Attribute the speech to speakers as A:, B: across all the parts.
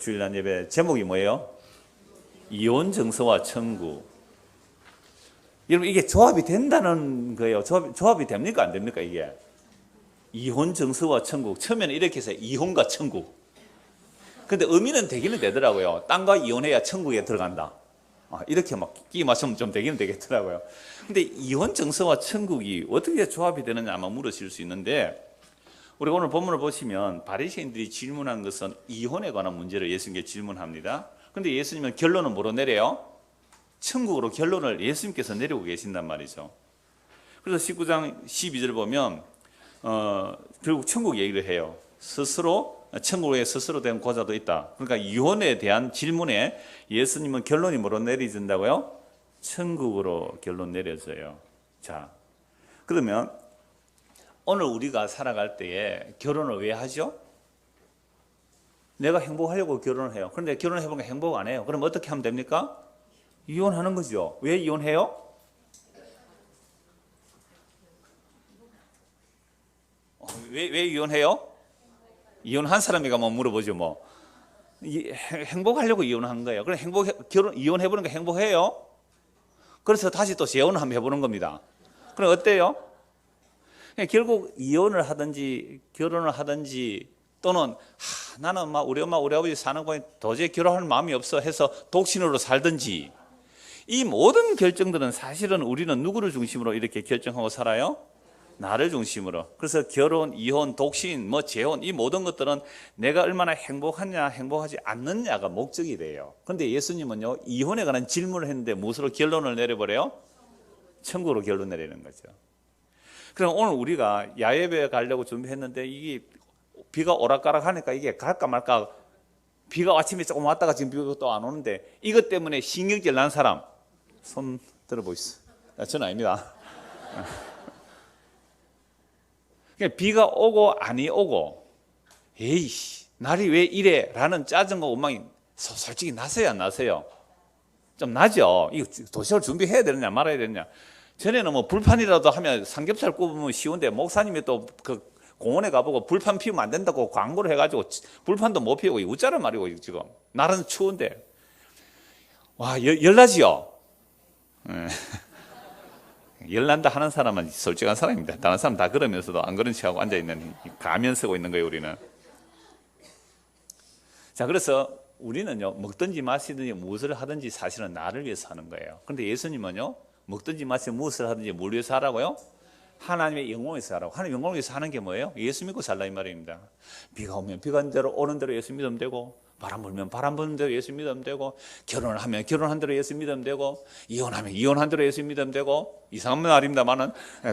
A: 주일날 예배 제목이 뭐예요? 이혼 정서와 천국. 여러분 이게 조합이 된다는 거예요. 조합이 됩니까 안 됩니까 이게? 이혼 정서와 천국. 처음에는 이렇게 해서 이혼과 천국. 근데 의미는 되기는 되더라고요. 땅과 이혼해야 천국에 들어간다. 이렇게 막 끼 맞추면 좀 되기는 되겠더라고요. 근데 이혼 정서와 천국이 어떻게 조합이 되느냐 아마 물으실 수 있는데, 우리가 오늘 본문을 보시면 바리새인들이 질문한 것은 이혼에 관한 문제를 예수님께 질문합니다. 근데 예수님은 결론은 뭐로 내려요? 천국으로 결론을 예수님께서 내리고 계신단 말이죠. 그래서 19장 12절 보면 결국 천국 얘기를 해요. 스스로 천국에 스스로 된 고자도 있다. 그러니까 이혼에 대한 질문에 예수님은 결론이 뭐로 내려진다고요? 천국으로 결론 내려져요. 자, 그러면 오늘 우리가 살아갈 때에 결혼을 왜 하죠? 내가 행복하려고 결혼을 해요. 그런데 결혼을 해보니까 행복 안 해요. 그럼 어떻게 하면 됩니까? 이혼하는 거죠. 왜 이혼해요? 왜 이혼해요? 이혼한 사람이가 뭐 물어보죠 뭐. 행복하려고 이혼한 거예요. 그럼 이혼해보니까 행복해요? 그래서 다시 또 재혼을 한번 해보는 겁니다. 그럼 어때요? 결국 이혼을 하든지 결혼을 하든지 또는 나는 막 우리 엄마 우리 아버지 사는 거에 도저히 결혼할 마음이 없어 해서 독신으로 살든지, 이 모든 결정들은 사실은 우리는 누구를 중심으로 이렇게 결정하고 살아요? 나를 중심으로. 그래서 결혼, 이혼, 독신, 재혼, 이 모든 것들은 내가 얼마나 행복하냐 행복하지 않느냐가 목적이 돼요. 그런데 예수님은요 이혼에 관한 질문을 했는데 무엇으로 결론을 내려버려요? 천국으로 결론 내리는 거죠. 그럼 오늘 우리가 야외에 가려고 준비했는데 이게 비가 오락가락 하니까 이게 갈까 말까, 비가 아침에 조금 왔다가 지금 비가 또 안 오는데 이것 때문에 신경질 난 사람 손 들어보시죠. 저는 아닙니다. 비가 오고 아니 오고 에이씨 날이 왜 이래 라는 짜증과 원망이 솔직히 나세요 안 나세요? 좀 나죠. 이거 도시락을 준비해야 되느냐 말아야 되느냐. 전에는 뭐 불판이라도 하면 삼겹살 구우면 쉬운데, 목사님이 또 그 공원에 가보고 불판 피우면 안 된다고 광고를 해가지고 불판도 못 피우고 웃자란 말이고, 지금 날은 추운데. 와, 열나지요? 열난다 하는 사람은 솔직한 사람입니다. 다른 사람 다 그러면서도 안 그런 척하고 앉아있는, 가면 쓰고 있는 거예요 우리는. 자, 그래서 우리는요 먹든지 마시든지 무엇을 하든지 사실은 나를 위해서 하는 거예요. 그런데 예수님은요 먹든지 마시든지 무엇을 하든지 뭘 위해서 하라고요? 하나님의 영광을 위해서 하라고. 하나님의 영광을 위해서 하는 게 뭐예요? 예수 믿고 살라 이 말입니다. 비가 오면 비가 오는 대로 예수 믿으면 되고, 바람 불면 바람 부는 대로 예수 믿으면 되고, 결혼을 하면 결혼한 대로 예수 믿으면 되고, 이혼하면 이혼한 대로 예수 믿으면 되고, 이상한 말입니다만은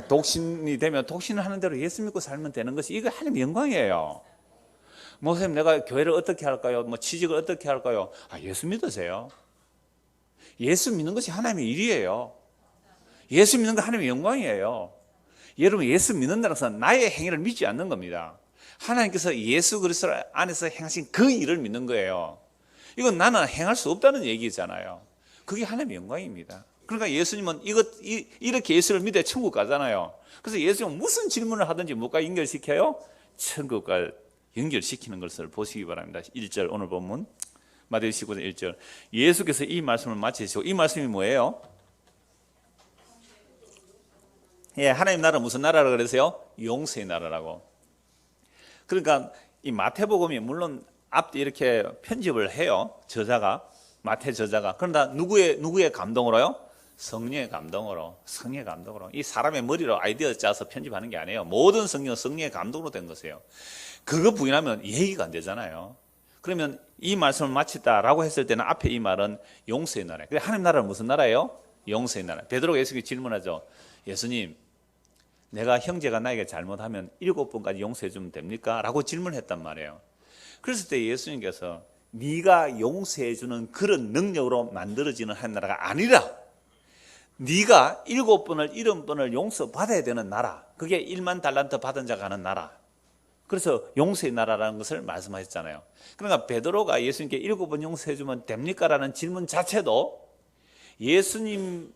A: 독신이 되면 독신을 하는 대로 예수 믿고 살면 되는 것이, 이거 하나님의 영광이에요. 목사님 내가 교회를 어떻게 할까요? 취직을 어떻게 할까요? 예수 믿으세요. 예수 믿는 것이 하나님의 일이에요. 예수 믿는 거 하나님의 영광이에요. 여러분 예수 믿는다는 것은 나의 행위를 믿지 않는 겁니다. 하나님께서 예수 그리스도 안에서 행하신 그 일을 믿는 거예요. 이건 나는 행할 수 없다는 얘기잖아요. 그게 하나님의 영광입니다. 그러니까 예수님은 이렇게 예수를 믿어야 천국 가잖아요. 그래서 예수님은 무슨 질문을 하든지 뭐가 연결시켜요? 천국과 연결시키는 것을 보시기 바랍니다. 1절 오늘 본문 마태복음 19장 1절, 예수께서 이 말씀을 마치시고, 이 말씀이 뭐예요? 하나님 나라 무슨 나라라고 그러세요? 용서의 나라라고. 그러니까 이 마태복음이 물론 앞뒤 이렇게 편집을 해요. 저자가, 마태 저자가. 그러나 누구의 감동으로요? 성령의 감동으로. 이 사람의 머리로 아이디어 짜서 편집하는 게 아니에요. 모든 성경은 성령의 감동으로 된 것이에요. 그거 부인하면 얘기가 안 되잖아요. 그러면 이 말씀을 마치다라고 했을 때는 앞에 이 말은 용서의 나라예요. 그래, 하나님 나라는 무슨 나라예요? 용서의 나라. 베드로가 예수님께 질문하죠. 예수님, 내가 형제가 나에게 잘못하면 7번까지 용서해 주면 됩니까? 라고 질문했단 말이에요. 그랬을 때 예수님께서 네가 용서해 주는 그런 능력으로 만들어지는 한 나라가 아니라, 네가 7번을 70번을 용서받아야 되는 나라, 그게 1만 달란트 받은 자가 하는 나라. 그래서 용서의 나라라는 것을 말씀하셨잖아요. 그러니까 베드로가 예수님께 7번 용서해 주면 됩니까? 라는 질문 자체도 예수님께서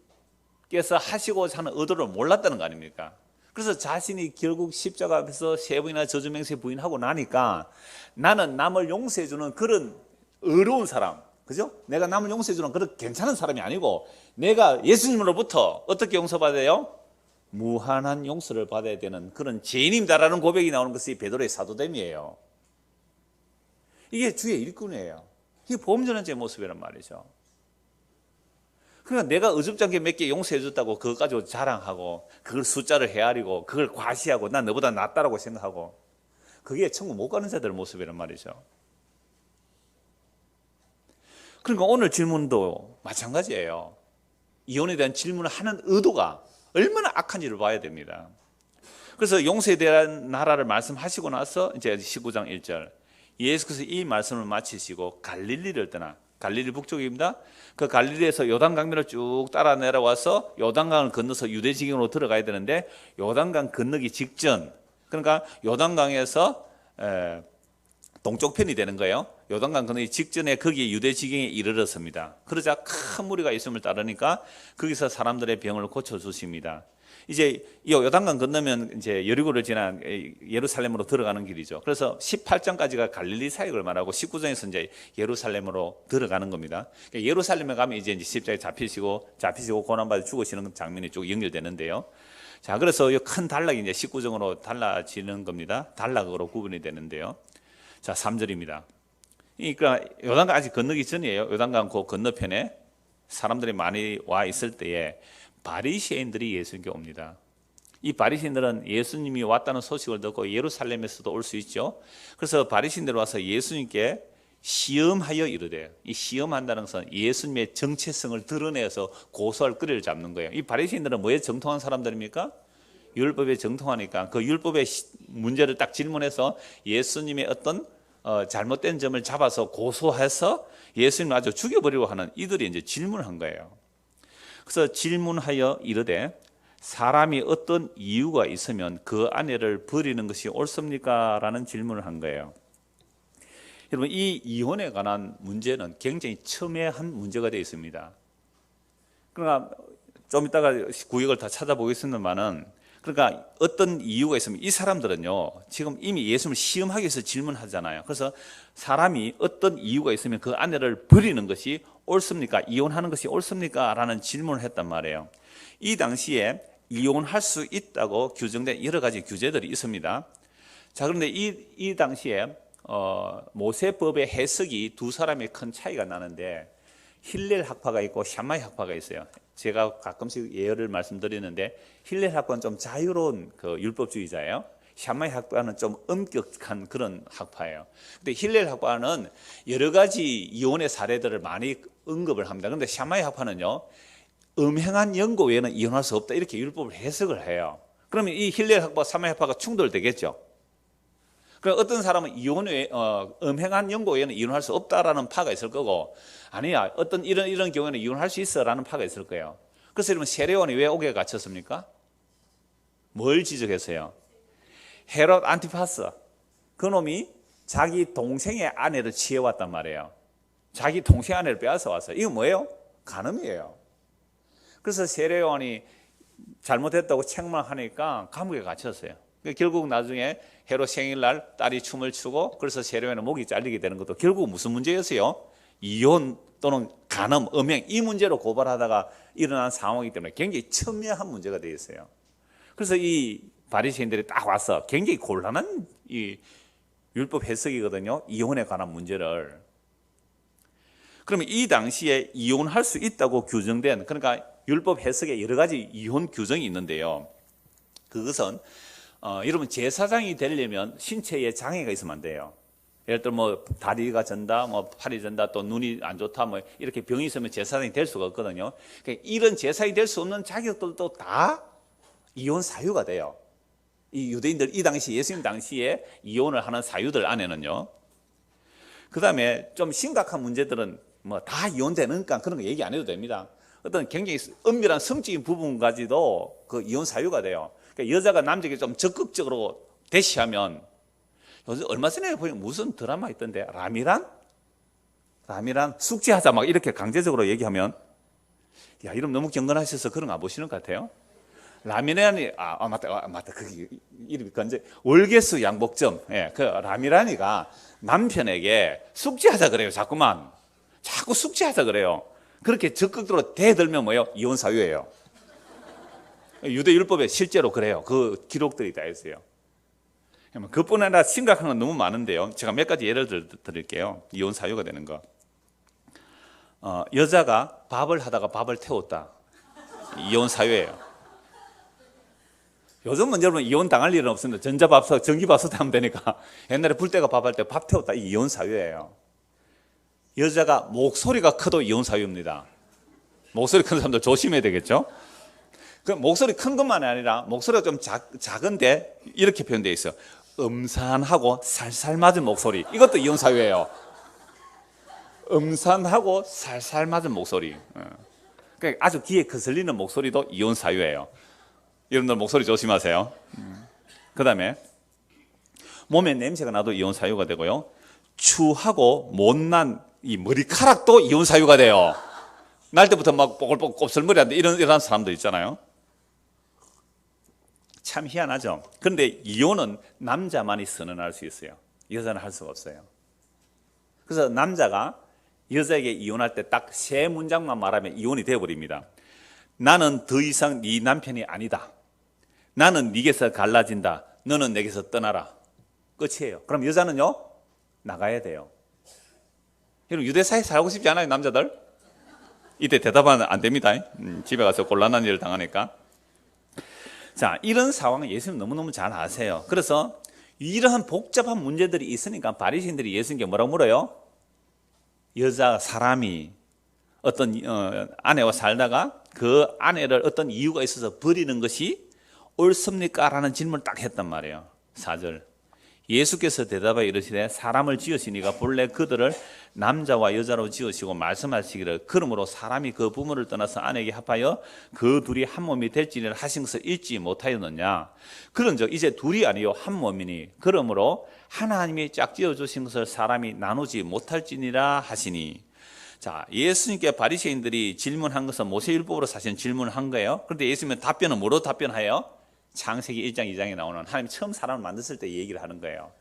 A: 하시고자 하는 의도를 몰랐다는 거 아닙니까? 그래서 자신이 결국 십자가 앞에서 3번이나 저주맹세 부인하고 나니까 나는 남을 용서해주는 그런 의로운 사람, 그죠? 내가 남을 용서해주는 그런 괜찮은 사람이 아니고 내가 예수님으로부터 어떻게 용서받아요? 무한한 용서를 받아야 되는 그런 죄인입니다라는 고백이 나오는 것이 베드로의 사도됨이에요. 이게 주의 일꾼이에요. 이게 보험전환자의 모습이란 말이죠. 그러니까 내가 어줍잖게 몇 개 용서해줬다고 그것 가지고 자랑하고 그걸 숫자를 헤아리고 그걸 과시하고 난 너보다 낫다라고 생각하고 그게 천국 못 가는 자들의 모습이란 말이죠. 그러니까 오늘 질문도 마찬가지예요. 이혼에 대한 질문을 하는 의도가 얼마나 악한지를 봐야 됩니다. 그래서 용서에 대한 나라를 말씀하시고 나서 이제 19장 1절 예수께서 이 말씀을 마치시고 갈릴리를 떠나 갈릴리 북쪽입니다. 그 갈릴리에서 요단강변을 쭉 따라 내려와서 요단강을 건너서 유대 지경으로 들어가야 되는데 요단강 건너기 직전 그러니까 요단강에서 동쪽 편이 되는 거예요. 요단강 건너기 직전에 거기에 유대 지경에 이르렀습니다. 그러자 큰 무리가 있음을 따르니까 거기서 사람들의 병을 고쳐 주십니다. 이제 이 요단강 건너면 이제 여리고를 지나 예루살렘으로 들어가는 길이죠. 그래서 18장까지가 갈릴리 사역을 말하고 19장에서 이제 예루살렘으로 들어가는 겁니다. 그러니까 예루살렘에 가면 이제 십자가에 잡히시고 고난받아 죽으시는 장면이 쭉 연결되는데요. 자, 그래서 이 큰 단락이 이제 19장으로 달라지는 겁니다. 단락으로 구분이 되는데요. 자, 3절입니다. 그러니까 요단강 아직 건너기 전이에요. 요단강 그 건너편에 사람들이 많이 와 있을 때에 바리새인들이 예수님께 옵니다. 이 바리새인들은 예수님이 왔다는 소식을 듣고 예루살렘에서도 올 수 있죠. 그래서 바리새인들이 와서 예수님께 시험하여 이르되 이 시험한다는 것은 예수님의 정체성을 드러내서 고소할 거리를 잡는 거예요. 이 바리새인들은 뭐에 정통한 사람들입니까? 율법에 정통하니까 그 율법의 문제를 딱 질문해서 예수님의 어떤 잘못된 점을 잡아서 고소해서 예수님을 아주 죽여버리려고 하는 이들이 이제 질문을 한 거예요. 그래서 질문하여 이르되 사람이 어떤 이유가 있으면 그 아내를 버리는 것이 옳습니까? 라는 질문을 한 거예요. 여러분 이 이혼에 관한 문제는 굉장히 첨예한 문제가 되어 있습니다. 그러나 좀 이따가 구역을 다 찾아보겠습니다만은 그러니까 어떤 이유가 있으면 이 사람들은요 지금 이미 예수님을 시험하기 위해서 질문하잖아요. 그래서 사람이 어떤 이유가 있으면 그 아내를 버리는 것이 옳습니까? 이혼하는 것이 옳습니까? 라는 질문을 했단 말이에요. 이 당시에 이혼할 수 있다고 규정된 여러 가지 규제들이 있습니다. 자, 그런데 이 당시에 모세법의 해석이 두 사람의 큰 차이가 나는데 힐렐 학파가 있고 샤마이 학파가 있어요. 제가 가끔씩 예를 말씀드리는데 힐렐 학파는 좀 자유로운 그 율법주의자예요. 샤마이 학파는 좀 엄격한 그런 학파예요. 근데 힐렐 학파는 여러 가지 이혼의 사례들을 많이 언급을 합니다. 그런데 샤마이 학파는요, 음행한 연고 외에는 이혼할 수 없다 이렇게 율법을 해석을 해요. 그러면 이 힐렐 학파, 샤마이 학파가 충돌되겠죠. 그럼 어떤 사람은 이혼 외에 음행한 연고 외에는 이혼할 수 없다라는 파가 있을 거고, 아니야 어떤 이런 경우에는 이혼할 수 있어라는 파가 있을 거예요. 그래서 여러분 세례요한이 왜 옥에 갇혔습니까? 뭘 지적했어요? 헤롯 안티파스, 그놈이 자기 동생의 아내를 취해왔단 말이에요. 자기 동생 아내를 빼앗아 왔어요. 이거 뭐예요? 간음이에요. 그래서 세례요한이 잘못했다고 책망하니까 감옥에 갇혔어요. 결국 나중에 헤롯 생일날 딸이 춤을 추고 그래서 세례요한의 목이 잘리게 되는 것도 결국 무슨 문제였어요? 이혼 또는 간음, 음행 이 문제로 고발하다가 일어난 상황이기 때문에 굉장히 첨예한 문제가 되어 있어요. 그래서 이 바리새인들이 딱 와서 굉장히 곤란한 이 율법 해석이거든요. 이혼에 관한 문제를. 그러면 이 당시에 이혼할 수 있다고 규정된, 그러니까 율법 해석에 여러 가지 이혼 규정이 있는데요. 그것은 여러분 제사장이 되려면 신체에 장애가 있으면 안 돼요. 예를 들어 뭐 다리가 전다, 뭐 팔이 전다, 또 눈이 안 좋다, 뭐 이렇게 병이 있으면 제사장이 될 수가 없거든요. 그러니까 이런 제사장이 될 수 없는 자격들도 다 이혼 사유가 돼요. 이 유대인들 이 당시 예수님 당시에 이혼을 하는 사유들 안에는요. 그 다음에 좀 심각한 문제들은 뭐 다 이혼되니까 그런 거 얘기 안 해도 됩니다. 어떤 굉장히 은밀한 성적인 부분까지도 그 이혼 사유가 돼요. 그러니까 여자가 남자에게 좀 적극적으로 대시하면, 요즘 얼마 전에 보니까 무슨 드라마 있던데 라미란 숙제하자 막 이렇게 강제적으로 얘기하면, 야 이름 너무 경건하셔서 그런 거 안 보시는 것 같아요. 라미란이 맞다. 그게 이름이 건제 월계수 양복점. 예, 그 라미란이가 남편에게 숙제하자 그래요. 자꾸 숙제하자 그래요. 그렇게 적극적으로 대들면 뭐예요? 이혼 사유예요. 유대 율법에 실제로 그래요. 그 기록들이 다 있어요. 그뿐 아니라 심각한 건 너무 많은데요. 제가 몇 가지 예를 드릴게요. 이혼 사유가 되는 거. 여자가 밥을 하다가 밥을 태웠다. 이혼 사유예요. 요즘은 여러분 이혼 당할 일은 없습니다. 전자밥솥, 전기밥솥 하면 되니까. 옛날에 불때가 밥할 때 밥 태웠다. 이 이혼 사유예요. 여자가 목소리가 커도 이혼 사유입니다. 목소리 큰 사람들 조심해야 되겠죠? 그 목소리 큰 것만이 아니라 목소리가 좀 작은데 이렇게 표현되어 있어요. 음산하고 살살 맞은 목소리. 이것도 이혼 사유예요. 음산하고 살살 맞은 목소리. 그러니까 아주 귀에 거슬리는 목소리도 이혼 사유예요. 여러분들 목소리 조심하세요. 그 다음에 몸에 냄새가 나도 이혼 사유가 되고요. 추하고 못난 이 머리카락도 이혼 사유가 돼요. 날 때부터 막 뽀글뽀글 곱슬머리 한데 이런 사람들 있잖아요. 참 희한하죠. 그런데 이혼은 남자만이 선언할 수 있어요. 여자는 할 수가 없어요. 그래서 남자가 여자에게 이혼할 때 딱 세 문장만 말하면 이혼이 되어버립니다. 나는 더 이상 네 남편이 아니다. 나는 네게서 갈라진다. 너는 내게서 떠나라. 끝이에요. 그럼 여자는요? 나가야 돼요. 여러분 유대사회에 살고 싶지 않아요, 남자들? 이때 대답하면 안 됩니다. 집에 가서 곤란한 일을 당하니까. 자, 이런 상황은 예수님 너무너무 잘 아세요. 그래서 이러한 복잡한 문제들이 있으니까 바리새인들이 예수님께 뭐라고 물어요? 여자 사람이 어떤 아내와 살다가 그 아내를 어떤 이유가 있어서 버리는 것이 옳습니까? 라는 질문을 딱 했단 말이에요. 4절. 예수께서 대답하여 이르시되 사람을 지으시니가 본래 그들을 남자와 여자로 지으시고 말씀하시기를 그러므로 사람이 그 부모를 떠나서 아내에게 합하여 그 둘이 한 몸이 될지니라 하신 것을 읽지 못하였느냐. 그런즉 이제 둘이 아니요 한 몸이니 그러므로 하나님이 짝지어 주신 것을 사람이 나누지 못할지니라 하시니. 자, 예수님께 바리새인들이 질문한 것은 모세율법으로 사실 질문을 한 거예요. 그런데 예수님은 답변은 뭐로 답변해요? 창세기 1장 2장에 나오는 하나님 처음 사람을 만드실 때 얘기를 하는 거예요.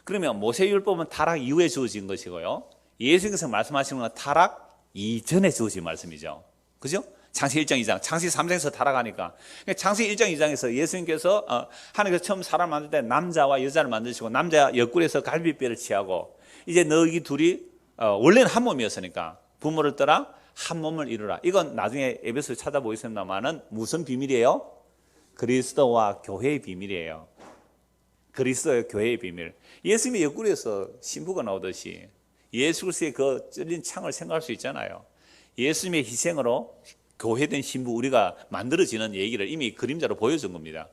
A: 그러면 모세율법은 타락 이후에 주어진 것이고요. 예수님께서 말씀하시는 건 타락 이전에 주어진 말씀이죠. 그죠? 창세기 1장 2장, 창세기 3장에서 타락하니까. 창세기 1장 2장에서 예수님께서 하나님께서 처음 사람을 만들 때 남자와 여자를 만드시고 남자 옆구리에서 갈비뼈를 취하고 이제 너희 둘이 원래는 한 몸이었으니까 부모를 떠나 한 몸을 이루라. 이건 나중에 에베소를 찾아보겠습니다만은 무슨 비밀이에요? 그리스도와 교회의 비밀이에요. 그리스도의 교회의 비밀. 예수님의 옆구리에서 신부가 나오듯이 예수 그리스도의 그 찔린 창을 생각할 수 있잖아요. 예수님의 희생으로 교회된 신부 우리가 만들어지는 얘기를 이미 그림자로 보여준 겁니다.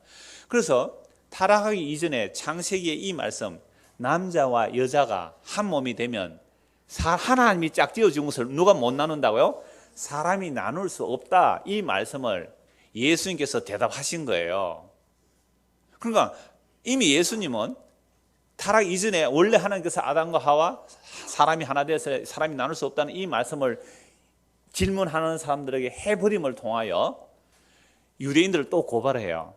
A: 그래서 타락하기 이전에 창세기의 이 말씀, 남자와 여자가 한 몸이 되면 하나님이 짝지어 준 것을 누가 못 나눈다고요? 사람이 나눌 수 없다. 이 말씀을 예수님께서 대답하신 거예요. 그러니까 이미 예수님은 타락 이전에 원래 하나님께서 아담과 하와 사람이 하나 돼서 사람이 나눌 수 없다는 이 말씀을 질문하는 사람들에게 해버림을 통하여 유대인들을 또 고발해요.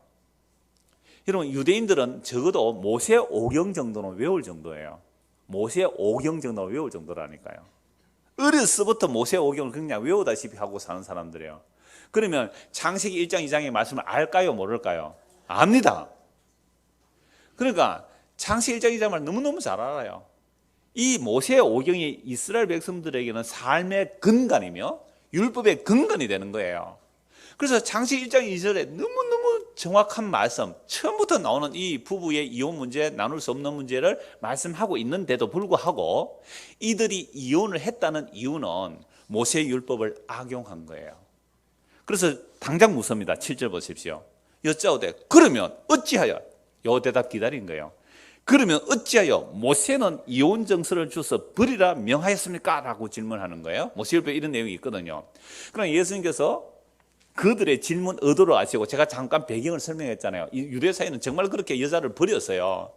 A: 여러분 유대인들은 적어도 모세 오경 정도는 외울 정도예요. 모세 오경 정도는 외울 정도라니까요. 어려서부터 모세 오경을 그냥 외우다시피 하고 사는 사람들이에요. 그러면 창세기 1장 2장의 말씀을 알까요? 모를까요? 압니다. 그러니까 창세기 1장 2장을 너무너무 잘 알아요. 이 모세 오경이 이스라엘 백성들에게는 삶의 근간이며 율법의 근간이 되는 거예요. 그래서 창세기 1장 2절에 너무너무 정확한 말씀, 처음부터 나오는 이 부부의 이혼 문제, 나눌 수 없는 문제를 말씀하고 있는데도 불구하고 이들이 이혼을 했다는 이유는 모세 율법을 악용한 거예요. 그래서 당장 묻습니다. 7절 보십시오. 여짜오되 그러면 어찌하여? 요 대답 기다린 거예요. 그러면 어찌하여 모세는 이혼 정서를 주서 버리라 명하였습니까? 라고 질문하는 거예요. 모세율법에 이런 내용이 있거든요. 그럼 예수님께서 그들의 질문 의도를 아시고 제가 잠깐 배경을 설명했잖아요. 유대 사회는 정말 그렇게 여자를 버렸어요.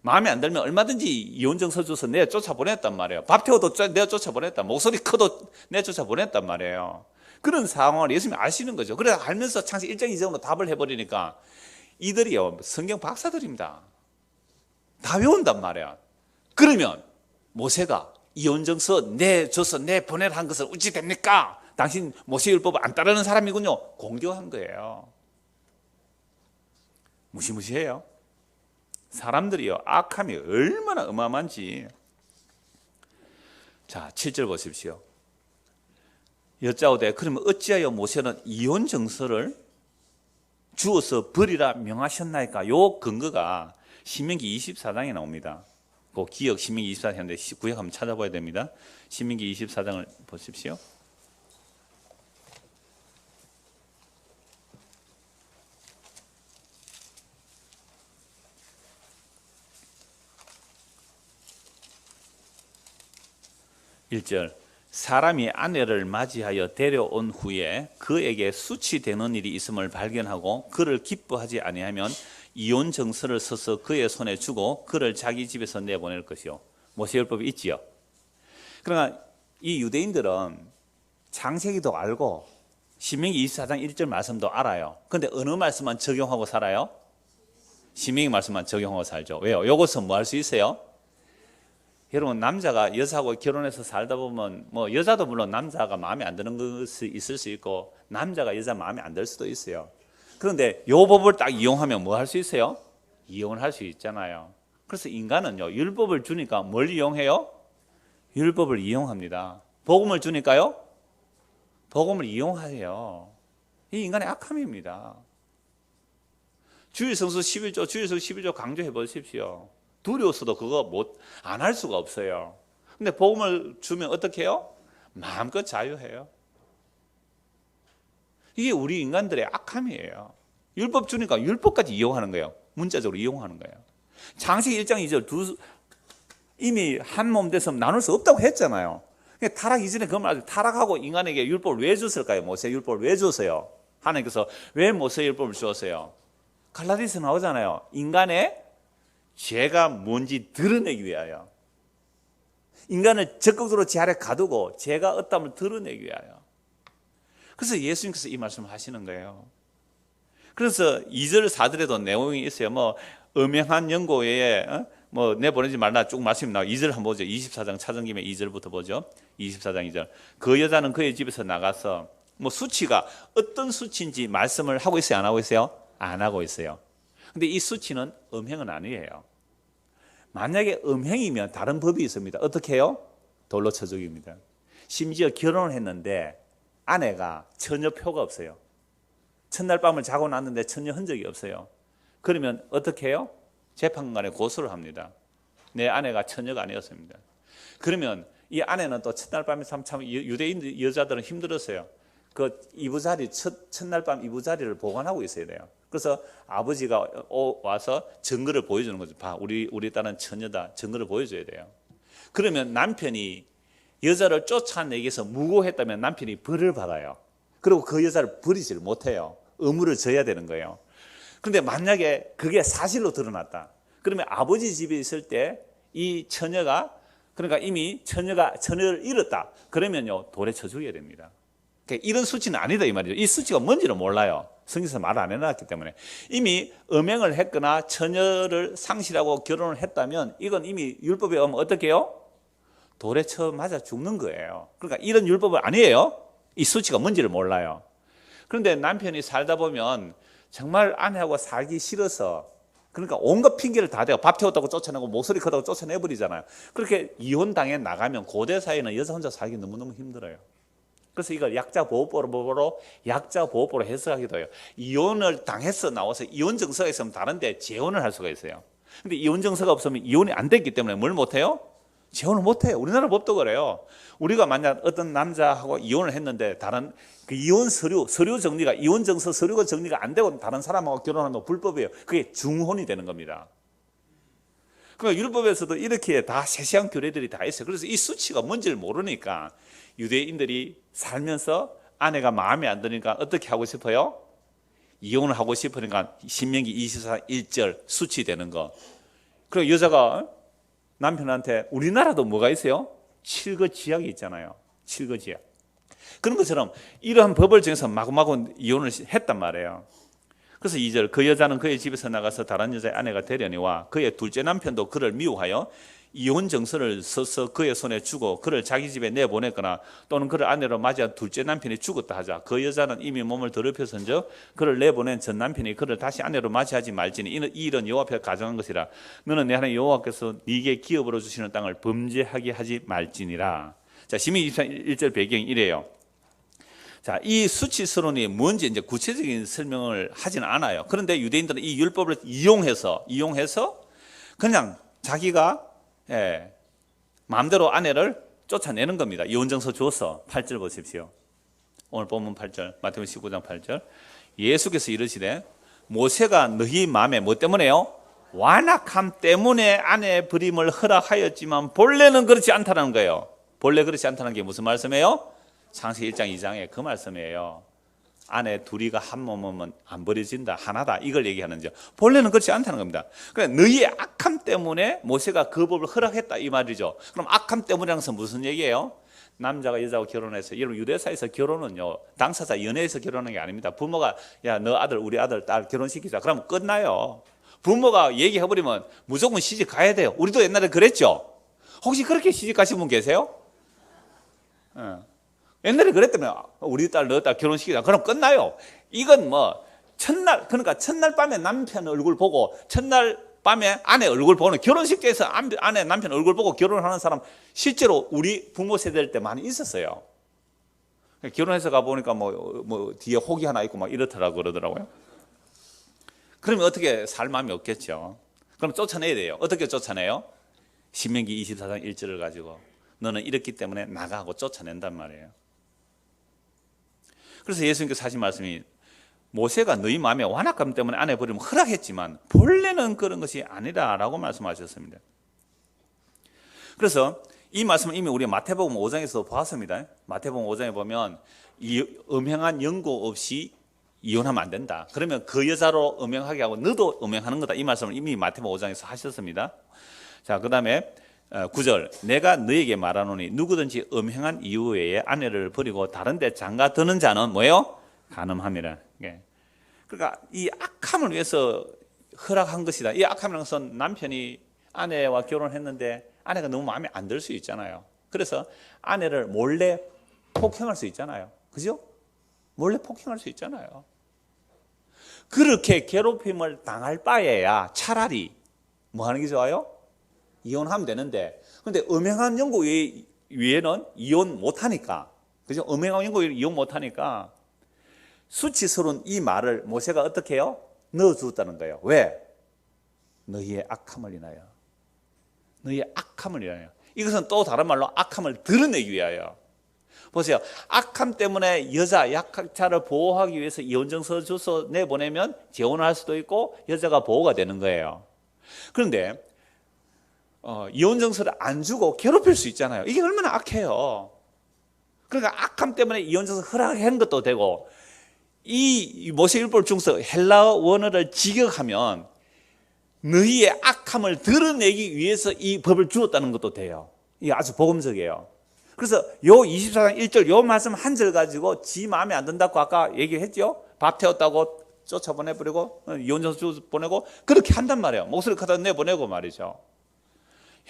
A: 마음에 안 들면 얼마든지 이혼 정서 줘서 내가 쫓아보냈단 말이에요. 밥 태워도 내가 쫓아보냈다. 목소리 커도 내가 쫓아보냈단 말이에요. 그런 상황을 예수님이 아시는 거죠. 그래서 알면서 창세기 1장 2장으로 답을 해버리니까 이들이요, 성경 박사들입니다. 다 외운단 말이야. 그러면 모세가 이혼정서 내줘서 내보내라 한 것은 어찌 됩니까? 당신 모세율법을 안 따르는 사람이군요. 공격한 거예요. 무시무시해요. 사람들이요, 악함이 얼마나 어마어마한지. 자, 7절 보십시오. 여짜오되 그러면 어찌하여 모세는 이혼정서를 주어서 버리라 명하셨나이까? 요 근거가 신명기 24장에 나옵니다. 그 기억 신명기 24장인데 구약 한번 찾아봐야 됩니다. 신명기 24장을 보십시오. (1절) 사람이 아내를 맞이하여 데려온 후에 그에게 수치되는 일이 있음을 발견하고 그를 기뻐하지 아니하면 이혼 정서를 써서 그의 손에 주고 그를 자기 집에서 내보낼 것이요. 모세율법이 있지요. 그러나 이 유대인들은 창세기도 알고 신명기 24장 1절 말씀도 알아요. 그런데 어느 말씀만 적용하고 살아요? 신명기 말씀만 적용하고 살죠. 왜요? 이것은 뭐 할 수 있어요? 여러분, 남자가 여자하고 결혼해서 살다 보면 뭐 여자도 물론 남자가 마음에 안 드는 것이 있을 수 있고 남자가 여자 마음에 안 들 수도 있어요. 그런데 요 법을 딱 이용하면 뭐 할 수 있어요? 이용을 할 수 있잖아요. 그래서 인간은요, 율법을 주니까 뭘 이용해요? 율법을 이용합니다. 복음을 주니까요, 복음을 이용하세요. 이 인간의 악함입니다. 주일성수 11조, 주일성수 11조 강조해 보십시오. 두려워서도 그거 안 할 수가 없어요. 근데 복음을 주면 어떻게 해요? 마음껏 자유해요. 이게 우리 인간들의 악함이에요. 율법 주니까 율법까지 이용하는 거예요. 문자적으로 이용하는 거예요. 창세기 1장 2절 이미 한 몸 돼서 나눌 수 없다고 했잖아요. 타락 이전에 그 말, 타락하고 인간에게 율법을 왜 줬을까요? 모세 율법을 왜 줬어요? 하나님께서 왜 모세 율법을 주었어요? 갈라디아서 나오잖아요. 인간의 죄가 뭔지 드러내기 위하여, 인간을 적극적으로 제 아래 가두고 죄가 어떠함을 드러내기 위하여. 그래서 예수님께서 이 말씀을 하시는 거예요. 그래서 2절 4절에도 내용이 있어요. 뭐 음행한 연고 외에 뭐 내보내지 말라 쭉 말씀이 나와요. 2절 한번 보죠. 24장 찾은 김에 2절부터 보죠. 24장 2절. 그 여자는 그의 집에서 나가서 뭐 수치가 어떤 수치인지 말씀을 하고 있어요? 안 하고 있어요? 안 하고 있어요. 근데 이 수치는 음행은 아니에요. 만약에 음행이면 다른 법이 있습니다. 어떻게 해요? 돌로 쳐 죽입니다. 심지어 결혼을 했는데 아내가 처녀 표가 없어요. 첫날 밤을 자고 났는데 처녀 흔적이 없어요. 그러면 어떻게 해요? 재판관에 고소를 합니다. 내 아내가 처녀가 아니었습니다. 그러면 이 아내는 또 첫날 밤에 참 유대인 여자들은 힘들었어요. 그 이부자리 첫날 밤 이부자리를 보관하고 있어야 돼요. 그래서 아버지가 와서 증거를 보여주는 거죠. 봐, 우리 딸은 처녀다. 증거를 보여줘야 돼요. 그러면 남편이 여자를 쫓아내기 위해서 무고했다면 남편이 벌을 받아요. 그리고 그 여자를 버리지를 못해요. 의무를 져야 되는 거예요. 그런데 만약에 그게 사실로 드러났다. 그러면 아버지 집에 있을 때 이 처녀가, 그러니까 이미 처녀를 잃었다. 그러면요, 돌에 쳐 죽여야 됩니다. 그러니까 이런 수치는 아니다 이 말이죠. 이 수치가 뭔지를 몰라요. 성경에서 말 안 해놨기 때문에. 이미 음행을 했거나 처녀를 상실하고 결혼을 했다면 이건 이미 율법에 오면 어떻게 해요? 돌에 쳐 맞아 죽는 거예요. 그러니까 이런 율법은 아니에요. 이 수치가 뭔지를 몰라요. 그런데 남편이 살다 보면 정말 아내하고 살기 싫어서, 그러니까 온갖 핑계를 다 대고 밥 태웠다고 쫓아내고 목소리 크다고 쫓아내버리잖아요. 그렇게 이혼당해 나가면 고대 사회는 여자 혼자 살기 너무너무 힘들어요. 그래서 이걸 약자보호법으로 해석하기도 해요. 이혼을 당해서 나와서 이혼 정서가 있으면 다른데 재혼을 할 수가 있어요. 근데 이혼 정서가 없으면 이혼이 안 됐기 때문에 뭘 못해요? 재혼을 못해요. 우리나라 법도 그래요. 우리가 만약 어떤 남자하고 이혼을 했는데 다른 그 이혼 서류 정리가, 이혼 정서 서류가 정리가 안 되고 다른 사람하고 결혼하면 불법이에요. 그게 중혼이 되는 겁니다. 그러니까 율법에서도 이렇게 다 세세한 규례들이 다 있어요. 그래서 이 수치가 뭔지를 모르니까 유대인들이 살면서 아내가 마음에 안 드니까 어떻게 하고 싶어요? 이혼을 하고 싶으니까 신명기 24장 1절 수치되는 거. 그리고 여자가 남편한테, 우리나라도 뭐가 있어요? 칠거지약이 있잖아요. 칠거지약. 그런 것처럼 이러한 법을 정해서 마구마구 이혼을 했단 말이에요. 그래서 2절 그 여자는 그의 집에서 나가서 다른 여자의 아내가 되려니와 그의 둘째 남편도 그를 미워하여 이혼 정서를 써서 그의 손에 주고 그를 자기 집에 내보냈거나 또는 그를 아내로 맞이한 둘째 남편이 죽었다 하자. 그 여자는 이미 몸을 더럽혀선즉 그를 내보낸 전 남편이 그를 다시 아내로 맞이하지 말지니 이 일은 여호와 앞에 가정한 것이라. 너는 내 하나님 여호와께서 네게 기업으로 주시는 땅을 범죄하게 하지 말지니라. 자, 시민 1절 배경이 이래요. 자, 이 수치스러운이 뭔지 이제 구체적인 설명을 하지는 않아요. 그런데 유대인들은 이 율법을 이용해서 그냥 자기가 마음대로 아내를 쫓아내는 겁니다. 이혼정서 줘서 8절 보십시오. 오늘 본문 8절 마태복음 19장 8절 예수께서 이르시되 모세가 너희 마음에 뭐 때문에요? 완악함 때문에 아내 버림을 허락하였지만 본래는 그렇지 않다는 거예요. 본래 그렇지 않다는 게 무슨 말씀이에요? 창세기 1장 2장에 그 말씀이에요. 아내 둘이가 한 몸이면 안 버려진다, 하나다, 이걸 얘기하는죠. 본래는 그렇지 않다는 겁니다. 그러니까 너희의 악함 때문에 모세가 그 법을 허락했다 이 말이죠. 그럼 악함 때문이라는 것은 무슨 얘기예요? 남자가 여자하고 결혼해서, 여러분 유대사에서 결혼은요 당사자 연애에서 결혼하는 게 아닙니다. 부모가 야 너 아들 우리 아들 딸 결혼시키자 그러면 끝나요. 부모가 얘기해버리면 무조건 시집 가야 돼요. 우리도 옛날에 그랬죠. 혹시 그렇게 시집 가신 분 계세요? 옛날에 그랬다면 우리 딸 너 딸 결혼시키자 그럼 끝나요. 이건 뭐 첫날, 그러니까 첫날 밤에 남편 얼굴 보고 첫날 밤에 아내 얼굴 보는, 결혼식장에서 아내 남편 얼굴 보고 결혼하는 사람 실제로 우리 부모 세대일 때 많이 있었어요. 결혼해서 가보니까 뭐 뒤에 혹이 하나 있고 막 이렇더라고 그러더라고요. 그러면 어떻게 살 마음이 없겠죠. 그럼 쫓아내야 돼요. 어떻게 쫓아내요? 신명기 24장 1절을 가지고 너는 이렇기 때문에 나가고 쫓아낸단 말이에요. 그래서 예수님께서 하신 말씀이 모세가 너희 마음에 완악감 때문에 아내 버림을 허락했지만 본래는 그런 것이 아니라라고 말씀하셨습니다. 그래서 이 말씀은 이미 우리 마태복음 5장에서 보았습니다. 마태복음 5장에 보면 이 음행한 연고 없이 이혼하면 안 된다. 그러면 그 여자로 음행하게 하고 너도 음행하는 거다. 이 말씀을 이미 마태복음 5장에서 하셨습니다. 자, 그 다음에 9절 내가 너에게 말하노니 누구든지 음행한 이유 외에 아내를 버리고 다른 데 장가 드는 자는 뭐예요? 간음함이라. 그러니까 이 악함을 위해서 허락한 것이다. 이 악함이라는 것은 남편이 아내와 결혼했는데 아내가 너무 마음에 안 들 수 있잖아요. 그래서 아내를 몰래 폭행할 수 있잖아요. 그죠? 몰래 폭행할 수 있잖아요. 그렇게 괴롭힘을 당할 바에야 차라리 뭐 하는 게 좋아요? 이혼하면 되는데, 근데 음행한 연고 위에는 이혼 못하니까, 그죠? 음행한 연고 위에는 이혼 못하니까 수치스러운 이 말을 모세가 어떻게 해요? 넣어주었다는 거예요. 왜? 너희의 악함을 인하여. 너희의 악함을 인하여. 이것은 또 다른 말로 악함을 드러내기 위하여. 보세요. 악함 때문에 여자 약자를 보호하기 위해서 이혼정서 줘서 내보내면 재혼을 할 수도 있고 여자가 보호가 되는 거예요. 그런데 이혼정서를 안 주고 괴롭힐 수 있잖아요. 이게 얼마나 악해요. 그러니까 악함 때문에 이혼정서 허락한 것도 되고, 이 모세율법 중에서 헬라어 원어를 직역하면 너희의 악함을 드러내기 위해서 이 법을 주었다는 것도 돼요. 이게 아주 복음적이에요. 그래서 요 24장 1절 요 말씀 한 절 가지고 지 마음에 안 든다고 아까 얘기했죠. 밥 태웠다고 쫓아보내버리고 이혼정서 보내고 그렇게 한단 말이에요. 목소리 커다 내보내고 말이죠.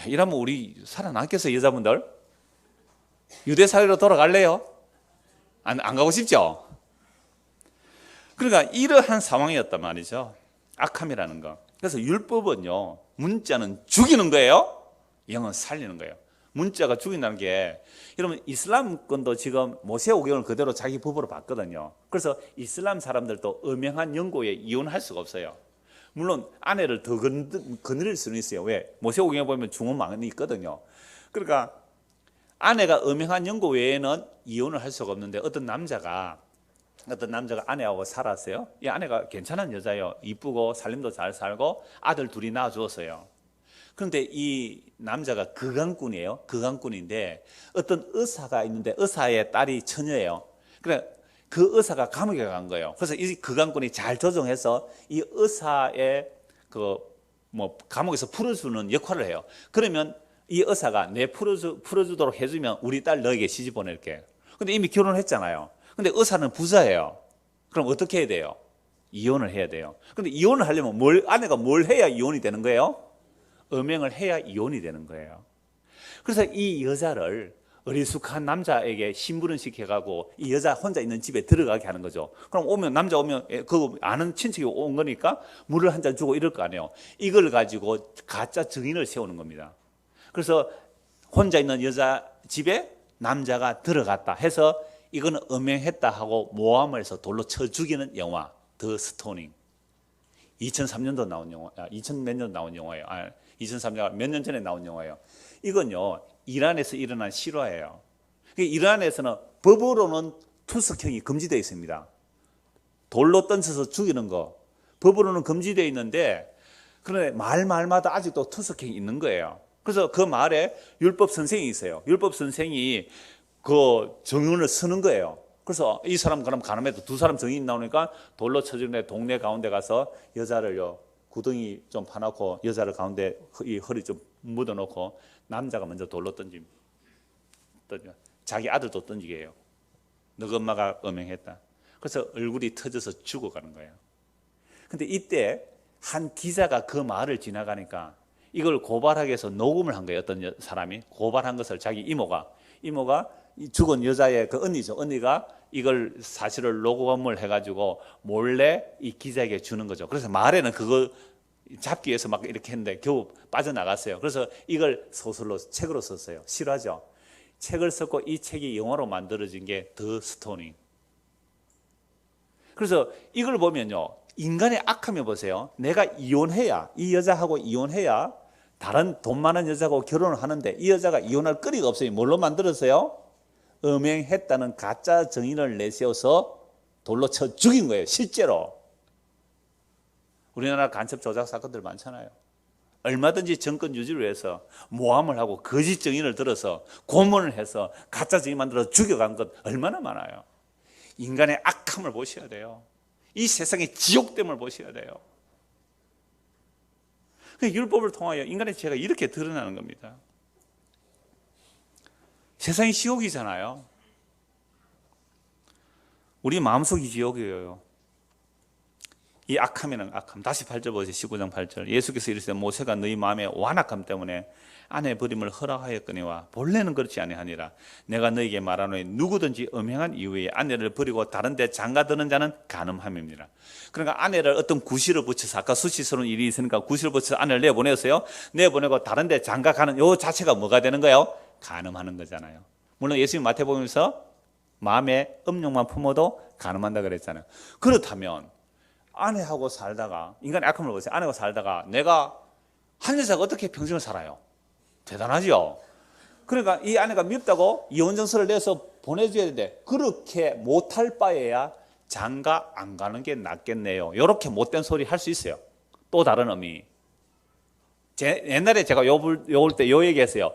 A: 야, 이러면 우리 살아남겠어요? 여자분들 유대 사회로 돌아갈래요? 안 가고 싶죠? 그러니까 이러한 상황이었단 말이죠. 악함이라는 거. 그래서 율법은요, 문자는 죽이는 거예요, 영은 살리는 거예요. 문자가 죽인다는 게, 여러분 이슬람권도 지금 모세오경을 그대로 자기 법으로 봤거든요. 그래서 이슬람 사람들도 음행한 연고에 이혼할 수가 없어요. 물론 아내를 더 거느릴 수는 있어요. 왜? 모세오경에 보면 중원망이 있거든요. 그러니까 아내가 음행한 연고 외에는 이혼을 할 수가 없는데, 어떤 남자가 아내하고 살았어요. 이 아내가 괜찮은 여자예요. 이쁘고 살림도 잘 살고 아들 둘이 낳아주었어요. 그런데 이 남자가 거강꾼이에요. 거강꾼인데 어떤 의사가 있는데 의사의 딸이 처녀예요. 그래 그 의사가 감옥에 간 거예요. 그래서 이 거강꾼이 잘 조정해서 이 의사의 감옥에서 풀어주는 역할을 해요. 그러면 이 의사가 내 풀어주도록 해주면 우리 딸 너에게 시집 보낼게. 근데 이미 결혼했잖아요. 근데 의사는 부자예요. 그럼 어떻게 해야 돼요? 이혼을 해야 돼요. 근데 이혼을 하려면 아내가 뭘 해야 이혼이 되는 거예요? 음행을 해야 이혼이 되는 거예요. 그래서 이 여자를 어리숙한 남자에게 심부름 시켜가고 이 여자 혼자 있는 집에 들어가게 하는 거죠. 그럼 남자 오면 그 아는 친척이 온 거니까 물을 한 잔 주고 이럴 거 아니에요. 이걸 가지고 가짜 증인을 세우는 겁니다. 그래서 혼자 있는 여자 집에 남자가 들어갔다 해서 이거는 음행했다 하고 모함을 해서 돌로 쳐 죽이는 영화 더 스토닝. 2003년도 나온 영화, 2000 몇 년 나온 영화예요. 2003년 몇 년 전에 나온 영화예요. 이건요 이란에서 일어난 실화예요. 이란에서는 법으로는 투석형이 금지되어 있습니다. 돌로 던져서 죽이는 거 법으로는 금지되어 있는데 그런데 말마다 아직도 투석형이 있는 거예요. 그래서 그 말에 율법 선생이 있어요. 율법 선생이 그 정윤을 쓰는 거예요. 그래서 이 사람 그럼 가늠해도 두 사람 정인 나오니까 돌로 쳐주는 동네 가운데 가서 여자를요 구덩이 좀 파놓고 여자를 가운데 이 허리 좀 묻어놓고 남자가 먼저 돌로 던져 자기 아들도 던지게 해요. 너희 엄마가 음행했다. 그래서 얼굴이 터져서 죽어가는 거예요. 근데 이때 한 기자가 그 말을 지나가니까 이걸 고발하기 위해서 녹음을 한 거예요. 어떤 사람이 고발한 것을 자기 이모가 죽은 여자의 그 언니죠. 언니가 이걸 사실을 녹음을 해가지고 몰래 이 기자에게 주는 거죠. 그래서 말에는 그거 잡기 위해서 막 이렇게 했는데 겨우 빠져나갔어요. 그래서 이걸 소설로 책으로 썼어요. 실화죠. 책을 썼고 이 책이 영화로 만들어진 게 더 스토닝. 그래서 이걸 보면요. 인간의 악함을 보세요. 내가 이혼해야 이 여자하고 이혼해야 다른 돈 많은 여자하고 결혼을 하는데 이 여자가 이혼할 거리가 없어요. 뭘로 만들었어요? 음행했다는 가짜 정인을 내세워서 돌로 쳐 죽인 거예요. 실제로. 우리나라 간첩 조작 사건들 많잖아요. 얼마든지 정권 유지를 위해서 모함을 하고 거짓 정인을 들어서 고문을 해서 가짜 정인 만들어서 죽여간 것 얼마나 많아요. 인간의 악함을 보셔야 돼요. 이 세상의 지옥됨을 보셔야 돼요. 율법을 통하여 인간의 죄가 이렇게 드러나는 겁니다. 세상이 지옥이잖아요. 우리 마음속이 지옥이에요. 이 악함에는 악함. 다시 8절 보세요. 19장 8절. 예수께서 이르시되 모세가 너희 마음의 완악함 때문에 아내 버림을 허락하였거니와 본래는 그렇지 아니하니라. 내가 너희에게 말하노니 누구든지 음행한 이후에 아내를 버리고 다른 데 장가드는 자는 간음함입니다. 그러니까 아내를 어떤 구실을 붙여서 아까 수치스러운 일이 있으니까 구실을 붙여서 아내를 내보내었어요. 내보내고 다른 데 장가가는 요 자체가 뭐가 되는 거예요? 간음하는 거잖아요. 물론 예수님 마태복음에서 마음의 음욕만 품어도 간음한다 그랬잖아요. 그렇다면 아내하고 살다가 인간의 악함을 보세요. 아내하고 살다가 내가 한 여자가 어떻게 평생을 살아요? 대단하죠. 그러니까 이 아내가 밉다고 이혼정서를 내서 보내줘야 되는데 그렇게 못할 바에야 장가 안 가는 게 낫겠네요. 이렇게 못된 소리 할 수 있어요. 또 다른 의미. 옛날에 제가 요올 때 요 얘기했어요.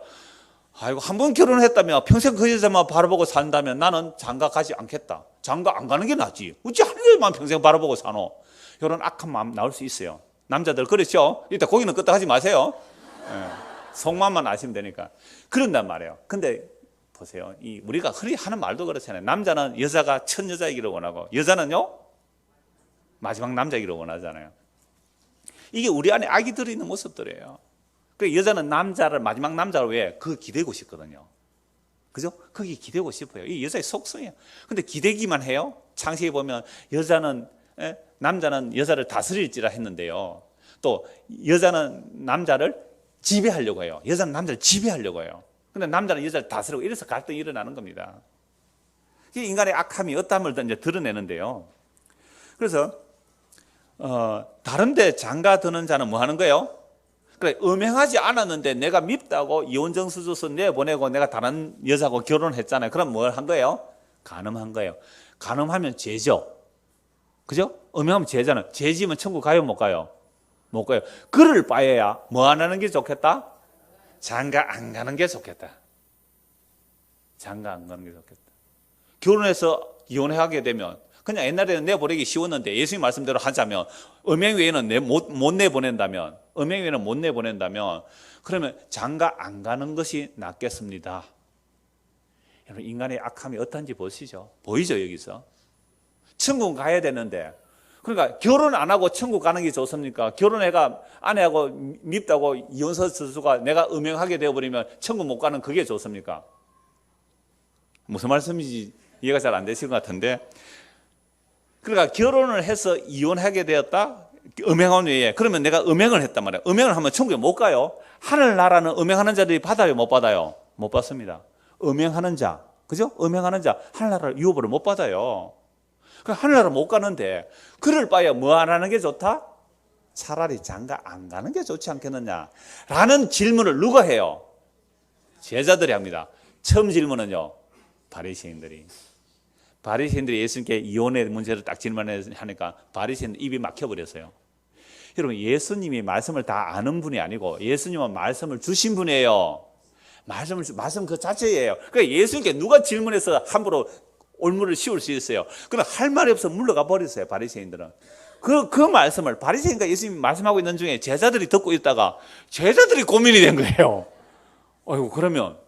A: 아이고 한 번 결혼을 했다면 평생 그 여자만 바라보고 산다면 나는 장가 가지 않겠다. 장가 안 가는 게 낫지. 어찌 한 여자만 평생 바라보고 사노. 이런 악한 마음 나올 수 있어요. 남자들 그렇죠? 일단 거기는 끄떡 하지 마세요. 네. 속마음만 아시면 되니까. 그런단 말이에요. 근데 보세요. 우리가 흔히 하는 말도 그렇잖아요. 남자는 여자가 첫 여자이기를 원하고 여자는요 마지막 남자이기를 원하잖아요. 이게 우리 안에 악이 들어있는 모습들이에요. 그 여자는 남자를 마지막 남자를 왜 그 기대고 싶거든요. 그죠? 거기 기대고 싶어요. 이 여자의 속성이에요. 근데 기대기만 해요. 창세기 보면 남자는 여자를 다스릴지라 했는데요. 또 여자는 남자를 지배하려고 해요. 여자는 남자를 지배하려고 해요. 근데 남자는 여자를 다스리고 이래서 갈등이 일어나는 겁니다. 이 인간의 악함이 어떠함을 이제 드러내는데요. 그래서 다른 데 장가 드는 자는 뭐 하는 거예요? 그래, 음행하지 않았는데 내가 밉다고 이혼정서 줘서 내보내고 내가 다른 여자하고 결혼했잖아요. 그럼 뭘 한 거예요? 간음한 거예요. 간음하면 죄죠. 그죠? 음행하면 죄잖아요. 죄 지으면 천국 가요, 못 가요? 못 가요. 그럴 바에야 뭐 안 하는 게 좋겠다? 장가 안 가는 게 좋겠다. 장가 안 가는 게 좋겠다. 결혼해서 이혼하게 되면 그냥 옛날에는 내보내기 쉬웠는데 예수님 말씀대로 하자면 음행 외에는 못 내보낸다면 음행 외에는 못 내보낸다면 그러면 장가 안 가는 것이 낫겠습니다. 여러분, 인간의 악함이 어떤지 보시죠. 보이죠, 여기서? 천국 가야 되는데, 그러니까 결혼 안 하고 천국 가는 게 좋습니까? 결혼해가 아내하고 밉다고 이혼서 서류가 내가 음행하게 되어버리면 천국 못 가는 그게 좋습니까? 무슨 말씀인지 이해가 잘 안 되실 것 같은데, 그러니까 결혼을 해서 이혼하게 되었다? 음행한 외에. 그러면 내가 음행을 했단 말이야. 음행을 하면 천국에 못 가요. 하늘나라는 음행하는 자들이 받아요, 못 받아요? 못 받습니다. 음행하는 자, 그죠? 음행하는 자 하늘나라 유업을 못 받아요. 하늘나라 못 가는데 그럴 바에 뭐 안 하는 게 좋다? 차라리 장가 안 가는 게 좋지 않겠느냐 라는 질문을 누가 해요? 제자들이 합니다. 처음 질문은요, 바리새인들이 예수님께 이혼의 문제를 딱 질문하니까 바리새인들 입이 막혀버렸어요. 여러분, 예수님이 말씀을 다 아는 분이 아니고 예수님은 말씀을 주신 분이에요. 말씀 그 자체예요. 그러니까 예수님께 누가 질문해서 함부로 올무를 씌울 수 있어요. 그러나 할 말이 없어 물러가 버렸어요, 바리새인들은. 그 말씀을 바리새인과 예수님이 말씀하고 있는 중에 제자들이 듣고 있다가 제자들이 고민이 된 거예요. 어이구, 그러면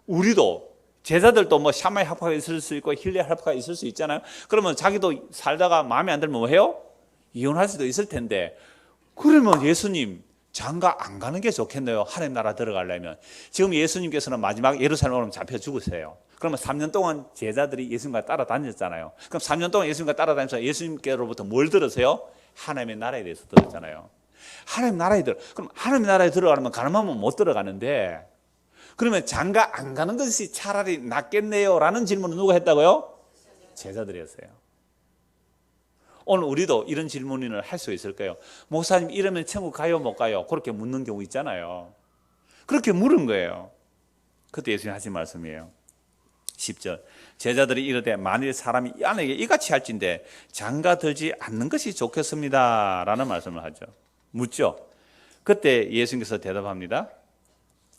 A: 우리도 제자들도 뭐 샤마이 학파가 있을 수 있고 힐레 학파가 있을 수 있잖아요. 그러면 자기도 살다가 마음에 안 들면 뭐 해요? 이혼할 수도 있을 텐데, 그러면 예수님 장가 안 가는 게 좋겠네요. 하나님 나라 들어가려면. 지금 예수님께서는 마지막 예루살렘으로 잡혀 죽으세요. 그러면 3년 동안 제자들이 예수님과 따라다녔잖아요. 그럼 3년 동안 예수님과 따라다니면서 예수님께로부터 뭘 들으세요? 하나님의 나라에 대해서 들었잖아요. 하나님 나라에 그럼 하나님 나라에 들어가려면 가늠하면 못 들어가는데, 그러면 장가 안 가는 것이 차라리 낫겠네요 라는 질문을 누가 했다고요? 제자들이 했어요. 오늘 우리도 이런 질문을 할 수 있을까요? 목사님, 이러면 천국 가요 못 가요? 그렇게 묻는 경우 있잖아요. 그렇게 물은 거예요. 그때 예수님 하신 말씀이에요. 10절, 제자들이 이르되 만일 사람이 아내에게 이같이 할진대 장가 들지 않는 것이 좋겠습니다 라는 말씀을 하죠. 묻죠. 그때 예수님께서 대답합니다.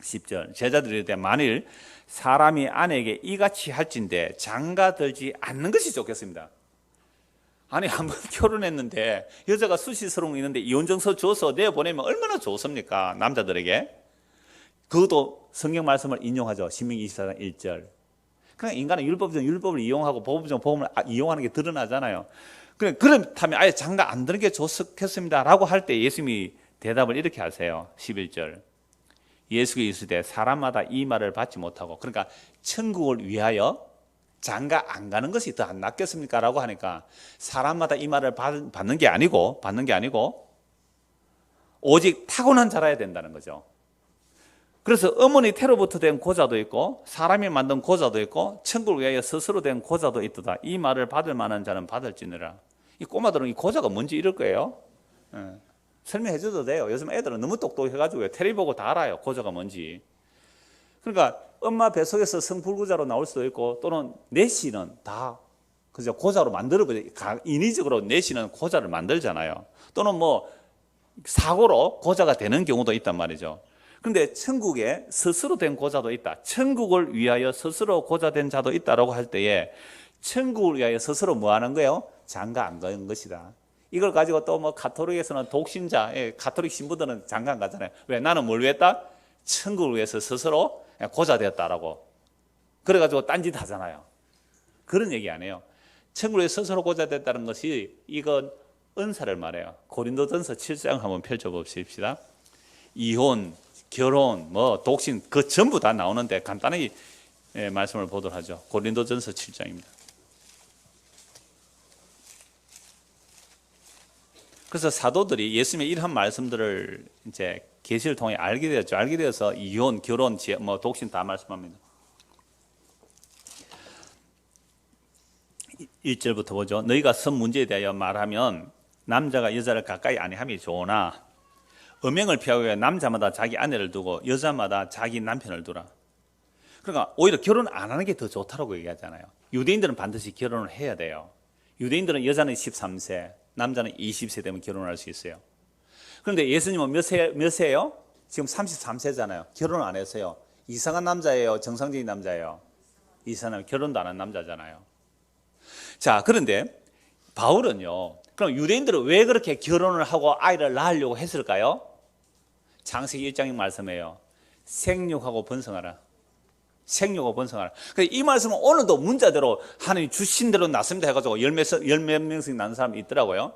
A: 10절, 제자들이 이르되 만일 사람이 아내에게 이같이 할진대 장가 들지 않는 것이 좋겠습니다. 아니, 한번 결혼했는데 여자가 수시스러운 거 있는데 이혼증서 줘서 내보내면 얼마나 좋습니까? 남자들에게. 그것도 성경 말씀을 인용하죠. 신명기 24장 1절. 그러니까 인간은 율법을 이용하고 법을 이용하는 게 드러나잖아요. 그렇다면 아예 장가 안 드는 게 좋겠습니다 라고 할 때 예수님이 대답을 이렇게 하세요. 11절, 예수께서 이르시되 사람마다 이 말을 받지 못하고, 그러니까 천국을 위하여 장가 안 가는 것이 더 안 낫겠습니까? 라고 하니까 사람마다 이 말을 받는 게 아니고 오직 타고난 자라야 된다는 거죠. 그래서 어머니 태로부터 된 고자도 있고 사람이 만든 고자도 있고 천국을 위하여 스스로 된 고자도 있도다. 이 말을 받을 만한 자는 받을지니라. 이 꼬마들은 이 고자가 뭔지 이럴 거예요. 설명해 줘도 돼요. 요즘 애들은 너무 똑똑해가지고 텔레비 보고 다 알아요, 고자가 뭔지. 그러니까 엄마 뱃속에서 성불구자로 나올 수도 있고, 또는 내시는 다 그죠, 고자로 만들어버려. 인위적으로 내시는 고자를 만들잖아요. 또는 뭐 사고로 고자가 되는 경우도 있단 말이죠. 그런데 천국에 스스로 된 고자도 있다. 천국을 위하여 스스로 고자된 자도 있다라고 할 때에 천국을 위하여 스스로 뭐 하는 거예요? 장가 안 가는 것이다. 이걸 가지고 또 뭐 가톨릭에서는 독신자, 가톨릭 신부들은 장가 안 가잖아요. 왜? 나는 뭘 위했다? 천국을 위해서 스스로 고자 되었다라고. 그래가지고 딴짓 하잖아요. 그런 얘기 안 해요. 천국에 스스로 고자 됐다는 것이 이건 은사를 말해요. 고린도전서 7장 한번 펼쳐봅시다. 이혼, 결혼, 뭐 독신 그 전부 다 나오는데 간단하게 말씀을 보도록 하죠. 고린도전서 7장입니다. 그래서 사도들이 예수님의 이러한 말씀들을 이제 계시를 통해 알게 되었죠. 알게 되어서 이혼, 결혼, 뭐 독신 다 말씀합니다. 1절부터 보죠. 너희가 선 문제에 대하여 말하면 남자가 여자를 가까이 아니함이 좋으나 음행을 피하기 위해 남자마다 자기 아내를 두고 여자마다 자기 남편을 두라. 그러니까 오히려 결혼 안 하는 게 더 좋다고 얘기하잖아요. 유대인들은 반드시 결혼을 해야 돼요. 유대인들은 여자는 13세, 남자는 20세 되면 결혼할 수 있어요. 그런데 예수님은 몇 세예요? 지금 33세잖아요. 결혼 안 했어요. 이상한 남자예요? 정상적인 남자예요? 이상한, 결혼도 안 한 남자잖아요. 자, 그런데 바울은요, 그럼 유대인들은 왜 그렇게 결혼을 하고 아이를 낳으려고 했을까요? 창세기 1장의 말씀이에요. 생육하고 번성하라. 생육하고 번성하라. 이 말씀은 오늘도 문자대로 하나님 주신 대로 낳습니다 해가지고 열몇 명씩 낳는 사람이 있더라고요.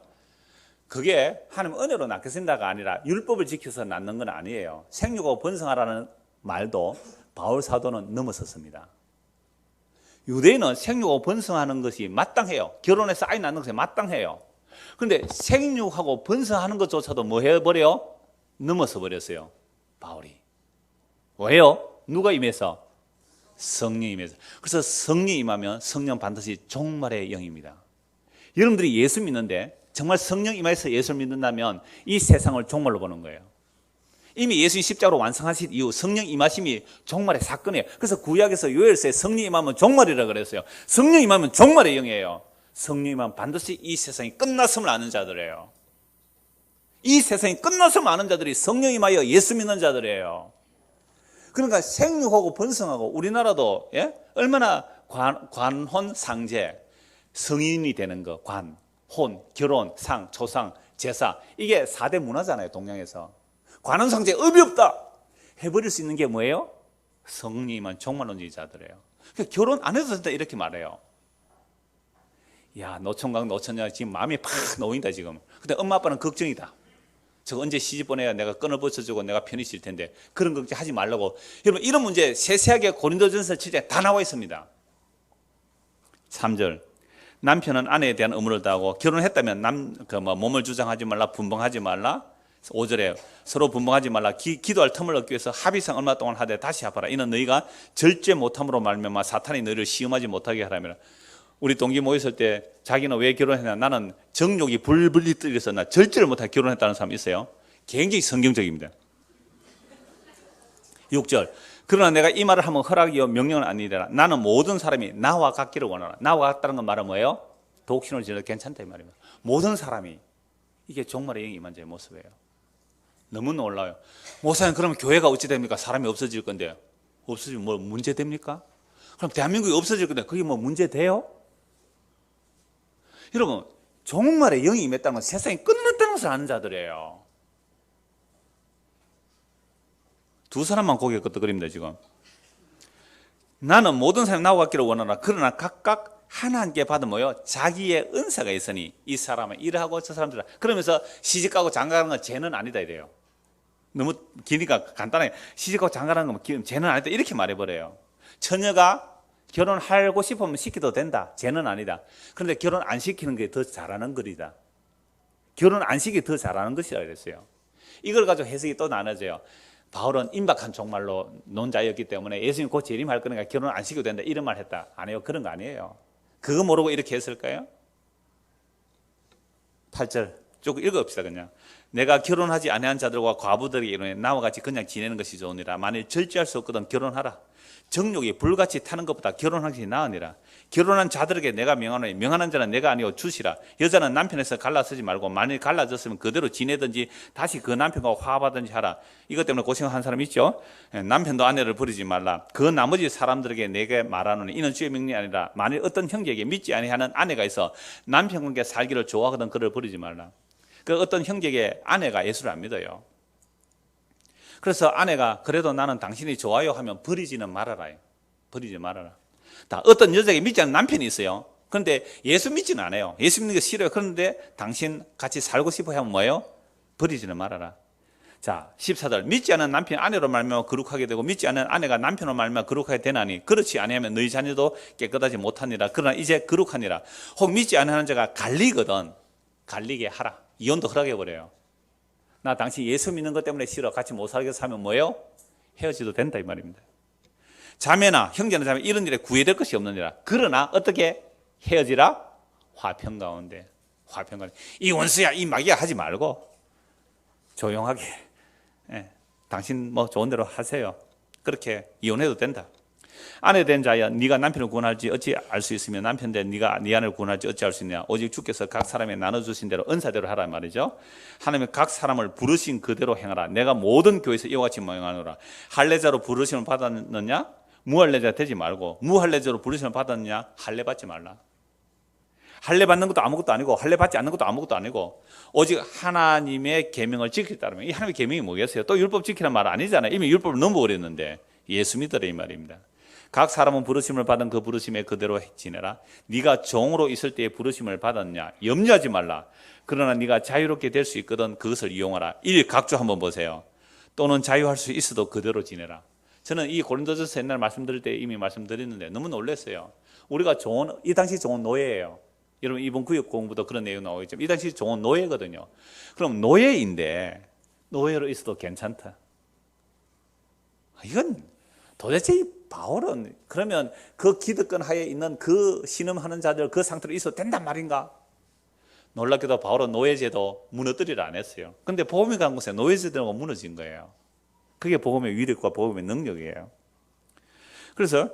A: 그게 하나님 은혜로 낳겠습니다가 아니라 율법을 지켜서 낳는 건 아니에요. 생육하고 번성하라는 말도 바울 사도는 넘어섰습니다. 유대인은 생육하고 번성하는 것이 마땅해요. 결혼해서 아이 낳는 것이 마땅해요. 그런데 생육하고 번성하는 것조차도 뭐 해버려요? 넘어서 버렸어요. 바울이. 왜요? 누가 임해서? 성령이 임해서. 그래서 성령이 임하면 성령 반드시 종말의 영입니다. 여러분들이 예수 믿는데 정말 성령 임하여서 예수를 믿는다면 이 세상을 종말로 보는 거예요. 이미 예수님 십자가로 완성하신 이후 성령 임하심이 종말의 사건이에요. 그래서 구약에서 요엘서에 성령 임하면 종말이라고 그랬어요. 성령 임하면 종말의 영이에요. 성령 임하면 반드시 이 세상이 끝났음을 아는 자들이에요. 이 세상이 끝났음을 아는 자들이 성령 임하여 예수 믿는 자들이에요. 그러니까 생육하고 번성하고 우리나라도 얼마나 관혼 상제 성인이 되는 거, 관, 혼, 결혼, 상, 초상, 제사 이게 4대 문화잖아요. 동양에서. 관혼 상제 의미 없다 해버릴 수 있는 게 뭐예요? 성령만 종말론자들이에요. 그러니까 결혼 안 해도 된다 이렇게 말해요. 야, 노총각 노처녀 지금 마음이 팍 놓인다 지금. 근데 엄마 아빠는 걱정이다. 저 언제 시집 보내야 내가 끈을 붙여주고 내가 편히 쉴 텐데 그런 걱정 하지 말라고. 여러분 이런 문제 세세하게 고린도전서 7장에 다 나와 있습니다. 3절 남편은 아내에 대한 의무를 다하고 결혼했다면 몸을 주장하지 말라 분봉하지 말라. 5절에 서로 분봉하지 말라. 기도할 틈을 얻기 위해서 합의상 얼마 동안 하되 다시 합하라. 이는 너희가 절제 못함으로 말미암아 사탄이 너희를 시험하지 못하게 하라며. 우리 동기 모였을 때 자기는 왜 결혼했냐, 나는 정욕이 불불리 뜨려서 나 절제를 못하게 결혼했다는 사람 있어요. 굉장히 성경적입니다. 6절 그러나 내가 이 말을 하면 허락이요 명령은 아니라 나는 모든 사람이 나와 같기를 원하라. 나와 같다는 건 말은 뭐예요? 독신을 지어도 괜찮다 이 말입니다. 모든 사람이 이게 종말의 영이 임한 자의 모습이에요. 너무 놀라워요. 목사님 그러면 교회가 어찌 됩니까? 사람이 없어질 건데. 없어지면 뭐 문제 됩니까? 그럼 대한민국이 없어질 건데 그게 뭐 문제 돼요? 여러분 종말의 영이 임했다는 건 세상이 끝났다는 것을 아는 자들이에요. 두 사람만 고개 끄덕거립니다 지금. 나는 모든 사람이 나와 같기를 원하라. 그러나 각각 하나님께 받은 뭐요? 자기의 은사가 있으니 이 사람은 일하고 저 사람들 그러면서 시집가고 장가가는 건 죄는 아니다 이래요. 너무 기니까 간단하게 시집가고 장가가는 건 죄는 아니다 이렇게 말해버려요. 처녀가 결혼하고 싶으면 시켜도 된다. 죄는 아니다. 그런데 결혼 안 시키는 게 더 잘하는 거리다. 결혼 안 시키기 더 잘하는 것이라 그랬어요. 이걸 가지고 해석이 또 나눠져요. 바울은 임박한 종말로 논자였기 때문에 예수님 곧 재림할 거니까 결혼 안 시켜도 된다 이런 말 했다. 아니에요. 그런 거 아니에요. 그거 모르고 이렇게 했을까요? 8절 쭉 읽어봅시다. 그냥 내가 결혼하지 아니한 자들과 과부들에게 이르노니 나와 같이 그냥 지내는 것이 좋으니라. 만일 절제할 수 없거든 결혼하라. 정욕이 불같이 타는 것보다 결혼하는 것이 나으니라. 결혼한 자들에게 내가 명하노니 명하는 자는 내가 아니오 주시라. 여자는 남편에서 갈라서지 말고 만일 갈라졌으면 그대로 지내든지 다시 그 남편과 화합하든지 하라. 이것 때문에 고생한 사람 있죠. 남편도 아내를 버리지 말라. 그 나머지 사람들에게 내게 말하노니 이는 주의 명령이 아니라 만일 어떤 형제에게 믿지 아니하는 아내가 있어 남편과 함께 살기를 좋아하거든 그를 버리지 말라. 그 어떤 형제에게 아내가 예수를 안 믿어요. 그래서 아내가 그래도 나는 당신이 좋아요 하면 버리지는 말아라. 버리지 말아라. 어떤 여자에게 믿지 않는 남편이 있어요. 그런데 예수 믿지는 않아요. 예수 믿는 게 싫어요. 그런데 당신 같이 살고 싶어 하면 뭐예요? 버리지는 말아라. 자, 14절 믿지 않는 남편이 아내로 말미암아 거룩하게 되고 믿지 않는 아내가 남편으로 말미암아 거룩하게 되나니 그렇지 아니하면 너희 자녀도 깨끗하지 못하니라. 그러나 이제 거룩하니라. 혹 믿지 않는 자가 갈리거든 갈리게 하라. 이혼도 허락해버려요. 나 당신 예수 믿는 것 때문에 싫어. 같이 못 살겠어 하면 뭐예요? 헤어지도 된다 이 말입니다. 자매나 형제나 자매 이런 일에 구애될 것이 없느니라. 그러나 어떻게 헤어지라? 화평 가운데. 화평 가운데. 이 원수야 이 마귀야 하지 말고 조용하게 당신 뭐 좋은 대로 하세요. 그렇게 이혼해도 된다. 아내 된 자여 네가 남편을 구원할지 어찌 알 수 있으며 남편 된 네가 네 아내를 구원할지 어찌 알 수 있냐. 오직 주께서 각 사람에 나눠주신 대로 은사대로 하라 말이죠. 하나님은 각 사람을 부르신 그대로 행하라. 내가 모든 교회에서 이와 같이 명하노라. 할례자로 부르심을 받았느냐? 무할례자 되지 말고 무할례자로 부르심을 받았느냐? 할례 받지 말라. 할례 받는 것도 아무것도 아니고 할례 받지 않는 것도 아무것도 아니고 오직 하나님의 계명을 지키겠다면 이 하나님의 계명이 뭐겠어요? 또 율법 지키라는 말 아니잖아요. 이미 율법을 넘어버렸는데 예수 믿으라 이 말입니다. 각 사람은 부르심을 받은 그 부르심에 그대로 지내라. 네가 종으로 있을 때에 부르심을 받았냐? 염려하지 말라. 그러나 네가 자유롭게 될 수 있거든 그것을 이용하라. 1. 각주 한번 보세요. 또는 자유할 수 있어도 그대로 지내라. 저는 이 고린도전서 옛날 말씀드릴 때 이미 말씀드렸는데 너무 놀랐어요. 우리가 이 당시 종은 노예예요. 여러분 이번 구역 공부도 그런 내용 나오겠죠. 이 당시 종은 노예거든요. 그럼 노예인데 노예로 있어도 괜찮다. 이건 도대체 이 바울은 그러면 그 기득권 하에 있는 그 신음하는 자들 그 상태로 있어도 된단 말인가? 놀랍게도 바울은 노예제도 무너뜨리려 안 했어요. 근데 복음이 간 곳에 노예제도가 무너진 거예요. 그게 복음의 위력과 복음의 능력이에요. 그래서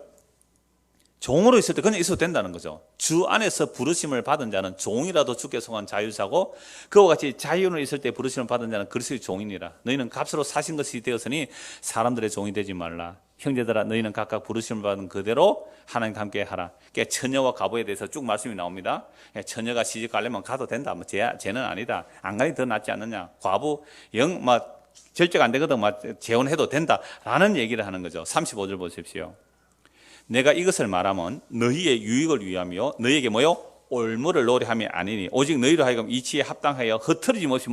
A: 종으로 있을 때 그냥 있어도 된다는 거죠. 주 안에서 부르심을 받은 자는 종이라도 주께 속한 자유자고 그와 같이 자유로 있을 때 부르심을 받은 자는 그리스도의 종이니라. 너희는 값으로 사신 것이 되었으니 사람들의 종이 되지 말라. 형제들아 너희는 각각 부르심을 받은 그대로 하나님과 함께 하라. 그러니까 처녀와 과부에 대해서 쭉 말씀이 나옵니다. 처녀가 시집 가려면 가도 된다. 뭐 쟤는 아니다. 안 가니 더 낫지 않느냐. 과부 절제가 안 되거든 재혼해도 된다라는 얘기를 하는 거죠. 35절 보십시오. 내가 이것을 말하면 너희의 유익을 위하며 너희에게 올무를 노래함이 아니니 오직 너희로 하여금 이치에 합당하여 흐트러짐 없이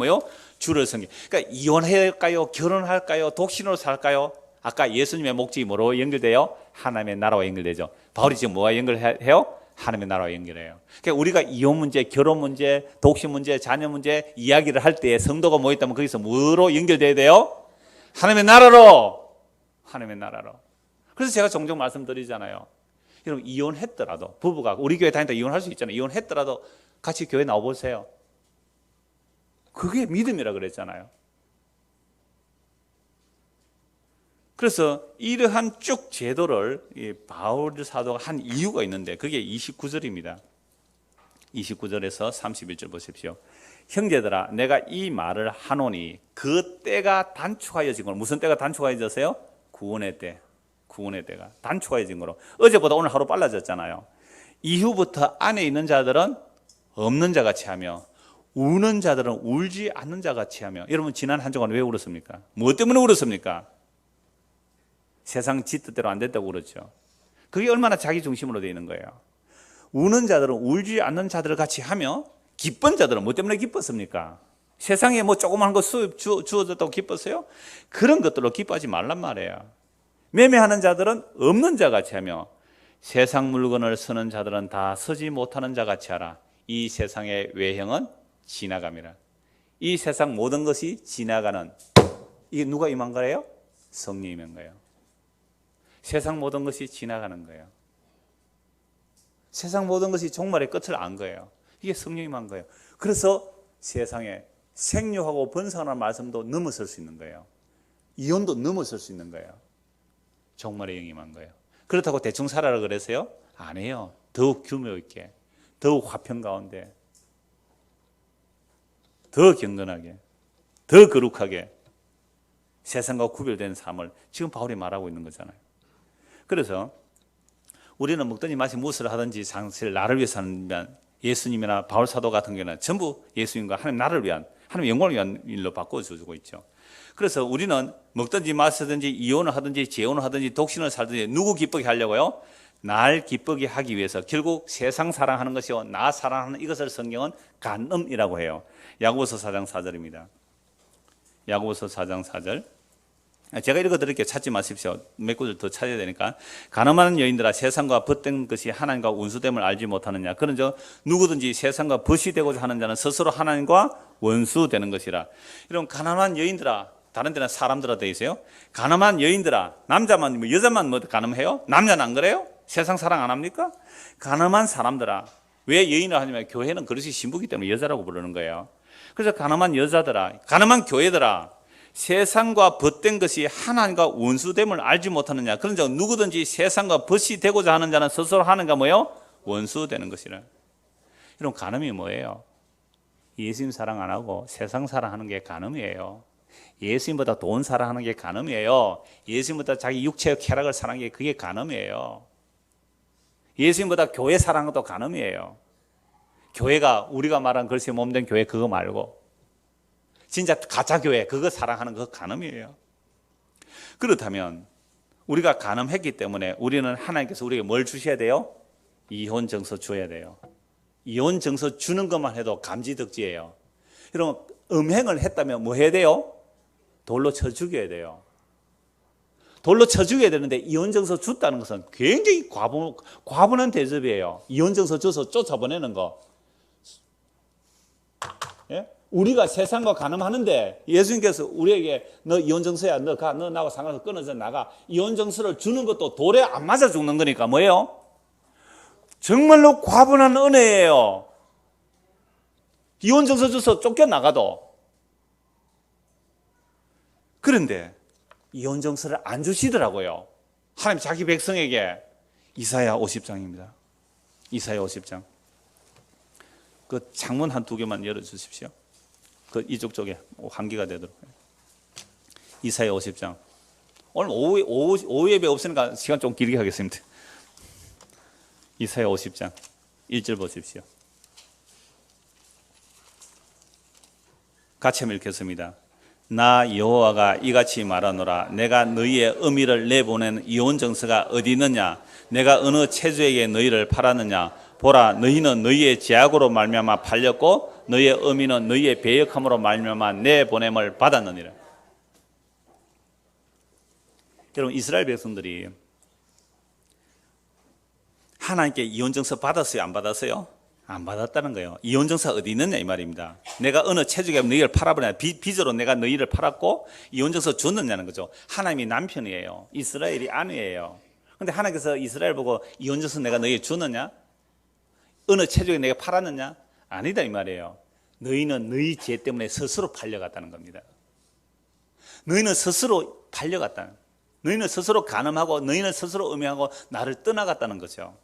A: 주를 섬기. 그러니까 이혼할까요? 결혼할까요? 독신으로 살까요? 아까 예수님의 목적이 뭐로 연결돼요? 하나님의 나라와 연결되죠. 바울이 지금 뭐와 연결해요? 하나님의 나라와 연결해요. 그러니까 우리가 이혼 문제, 결혼 문제, 독신 문제, 자녀 문제 이야기를 할 때 성도가 모였다면 거기서 뭐로 연결돼야 돼요? 하나님의 나라로. 하나님의 나라로. 그래서 제가 종종 말씀드리잖아요. 여러분 이혼했더라도 부부가 우리 교회 다니다 이혼할 수 있잖아요. 이혼했더라도 같이 교회 나와보세요. 그게 믿음이라 그랬잖아요. 그래서 이러한 쭉 제도를 바울 사도가 한 이유가 있는데 그게 29절입니다. 29절에서 31절 보십시오. 형제들아 내가 이 말을 하노니 그 때가 단축하여진 걸. 무슨 때가 단축하여졌어요? 구원의 때. 구원의 때가 단축하여진 거로. 어제보다 오늘 하루 빨라졌잖아요. 이후부터 안에 있는 자들은 없는 자같이 하며 우는 자들은 울지 않는 자같이 하며. 여러분 지난 한 주간 왜 울었습니까? 무엇 때문에 울었습니까? 세상 지 뜻대로 안 됐다고 그렇죠. 그게 얼마나 자기 중심으로 되어 있는 거예요. 우는 자들은 울지 않는 자들 같이 하며 기쁜 자들은 뭐 때문에 기뻤습니까? 세상에 조그마한 거 수입 주어졌다고 기뻤어요? 그런 것들로 기뻐하지 말란 말이에요. 매매하는 자들은 없는 자같이 하며 세상 물건을 쓰는 자들은 다 쓰지 못하는 자같이 하라. 이 세상의 외형은 지나감이라. 이 세상 모든 것이 지나가는. 이게 누가 임한 거예요? 성령이 임한 거예요. 세상 모든 것이 지나가는 거예요. 세상 모든 것이 종말의 끝을 안 거예요. 이게 성령이 임한 거예요. 그래서 세상에 생육하고 번성하는 말씀도 넘어설 수 있는 거예요. 이혼도 넘어설 수 있는 거예요. 종말의 영이 임한 거예요. 그렇다고 대충 살아라 그래서요? 아니에요. 더욱 규모 있게, 더욱 화평 가운데, 더 경건하게, 더 거룩하게 세상과 구별된 삶을 지금 바울이 말하고 있는 거잖아요. 그래서 우리는 먹든지 마시 무엇을 하든지 사실 나를 위해서 하면 예수님이나 바울 사도 같은 경우는 전부 예수님과 하나님 나라를 위한, 하나님 영광을 위한 일로 바꿔주고 있죠. 그래서 우리는 먹든지 마시든지 이혼을 하든지 재혼을 하든지 독신을 살든지 누구 기쁘게 하려고요? 날 기쁘게 하기 위해서. 결국 세상 사랑하는 것이요 나 사랑하는 이것을 성경은 간음이라고 해요. 야고보서 4장 4절입니다. 야고보서 4장 4절. 제가 읽어드릴게요. 찾지 마십시오. 몇 구절 더 찾아야 되니까. 가늠하는 여인들아 세상과 벗된 것이 하나님과 원수됨을 알지 못하느냐. 그런즉 누구든지 세상과 벗이 되고자 하는 자는 스스로 하나님과 원수되는 것이라. 여러분 가늠한 여인들아, 다른 데는 사람들아 되어 있어요. 가늠한 여인들아, 남자만 여자만 가늠해요? 남자는 안 그래요? 세상 사랑 안 합니까? 가늠한 사람들아. 왜 여인을 하냐면 교회는 그릇이 신부기 때문에 여자라고 부르는 거예요. 그래서 가늠한 여자들아, 가늠한 교회들아, 세상과 벗된 것이 하나님과 원수됨을 알지 못하느냐. 그런즉 누구든지 세상과 벗이 되고자 하는 자는 스스로 하는가 뭐예요? 원수되는 것이라. 여러분 간음이 뭐예요? 예수님 사랑 안 하고 세상 사랑하는 게 간음이에요. 예수님보다 돈 사랑하는 게 간음이에요. 예수님보다 자기 육체의 쾌락을 사랑하는 게 그게 간음이에요. 예수님보다 교회 사랑하는 것도 간음이에요. 교회가 우리가 말한 글씨 몸된 교회 그거 말고 진짜 가짜 교회 그거 사랑하는 거 간음이에요. 그렇다면 우리가 간음했기 때문에 우리는 하나님께서 우리에게 뭘 주셔야 돼요? 이혼 증서 줘야 돼요. 이혼 증서 주는 것만 해도 감지덕지예요. 여러분, 음행을 했다면 뭐 해야 돼요? 돌로 쳐 죽여야 돼요. 돌로 쳐 죽여야 되는데 이혼 증서 줬다는 것은 굉장히 과분한 대접이에요. 이혼 증서 줘서 쫓아보내는 거. 예? 우리가 세상과 간음하는데 예수님께서 우리에게 너 이혼 증서야, 너 가, 너 나하고 상관없어, 끊어져 나가. 이혼 증서를 주는 것도 돌에 안 맞아 죽는 거니까 뭐예요? 정말로 과분한 은혜예요. 이혼 증서 줘서 쫓겨나가도. 그런데 이혼 증서를 안 주시더라고요. 하나님 자기 백성에게. 이사야 50장입니다. 이사야 50장. 그 창문 한 두 개만 열어주십시오. 그 이쪽 쪽에 환기가 되도록. 이사야 50장. 오늘 오후 예배 없으니까 시간 좀 길게 하겠습니다. 이사야 50장 1절 보십시오. 같이 한번 읽겠습니다. 나 여호와가 이같이 말하노라. 내가 너희의 의미를 내보낸 이혼 증서가 어디 있느냐? 내가 어느 체주에게 너희를 팔았느냐? 보라, 너희는 너희의 죄악으로 말미암아 팔렸고 너희의 의미는 너희의 배역함으로 말미암아 내 보냄을 받았느니라. 여러분, 이스라엘 백성들이 하나님께 이혼 증서 받았어요? 안 받았어요? 안 받았다는 거예요. 이혼 증서가 어디 있느냐 이 말입니다. 내가 어느 체주에 너희를 팔아버리냐, 빚으로 내가 너희를 팔았고 이혼 증서 줬느냐는 거죠. 하나님이 남편이에요. 이스라엘이 아내예요. 그런데 하나님께서 이스라엘 보고 이혼 증서 내가 너희에게 줬느냐? 어느 체주에 내가 팔았느냐? 아니다 이 말이에요. 너희는 너희 죄 때문에 스스로 팔려갔다는 겁니다. 너희는 스스로 팔려갔다는, 너희는 스스로 간음하고 너희는 스스로 음행하고 나를 떠나갔다는 거죠.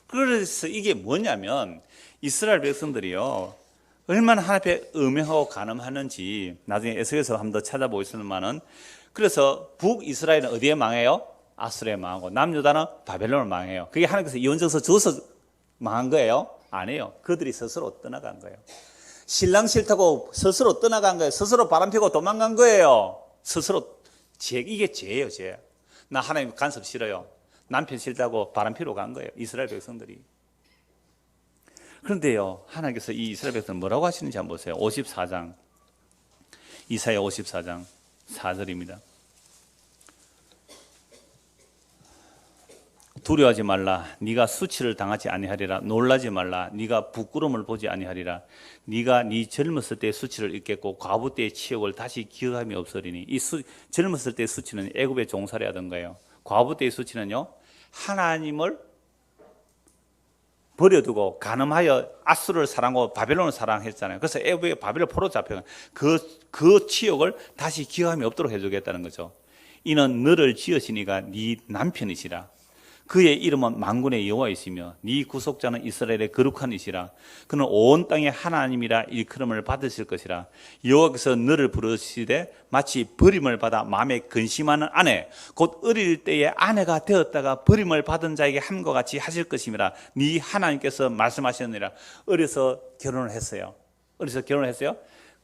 A: 그래서 이게 뭐냐면 이스라엘 백성들이요, 얼마나 하나님 앞에 음행하고 간음하는지 나중에 에스겔서 한번 더 찾아보겠습니다만은, 그래서 북이스라엘은 어디에 망해요? 아수르에 망하고 남유다는 바벨론을 망해요. 그게 하나님께서 이혼 증서 줘서 망한 거예요? 아니에요. 그들이 스스로 떠나간 거예요. 신랑 싫다고 스스로 떠나간 거예요. 스스로 바람피고 도망간 거예요. 스스로. 이게 죄예요, 죄. 나 하나님 간섭 싫어요. 남편 싫다고 바람피러 간 거예요, 이스라엘 백성들이. 그런데요, 하나님께서 이 이스라엘 백성들 뭐라고 하시는지 한번 보세요. 54장, 이사야 54장 4절입니다. 두려워하지 말라. 네가 수치를 당하지 아니하리라. 놀라지 말라. 네가 부끄러움을 보지 아니하리라. 네가 네 젊었을 때의 수치를 잊겠고 과부 때의 치욕을 다시 기억함이 없으리니. 젊었을 때의 수치는 애굽의 종살이 하던 거예요. 과부 때의 수치는요, 하나님을 버려두고 간음하여 아수르를 사랑하고 바벨론을 사랑했잖아요. 그래서 애굽의 바벨론 포로 잡혀 그 치욕을 다시 기억함이 없도록 해주겠다는 거죠. 이는 너를 지으시니가 네 남편이시라. 그의 이름은 만군의 여호와이시며 네 구속자는 이스라엘의 거룩한 이시라. 그는 온 땅의 하나님이라 일컬음을 받으실 것이라. 여호와께서 너를 부르시되 마치 버림을 받아 마음에 근심하는 아내, 곧 어릴 때의 아내가 되었다가 버림을 받은 자에게 함과 같이 하실 것임이라. 네 하나님께서 말씀하셨느니라. 어려서 결혼을 했어요. 어려서 결혼을 했어요.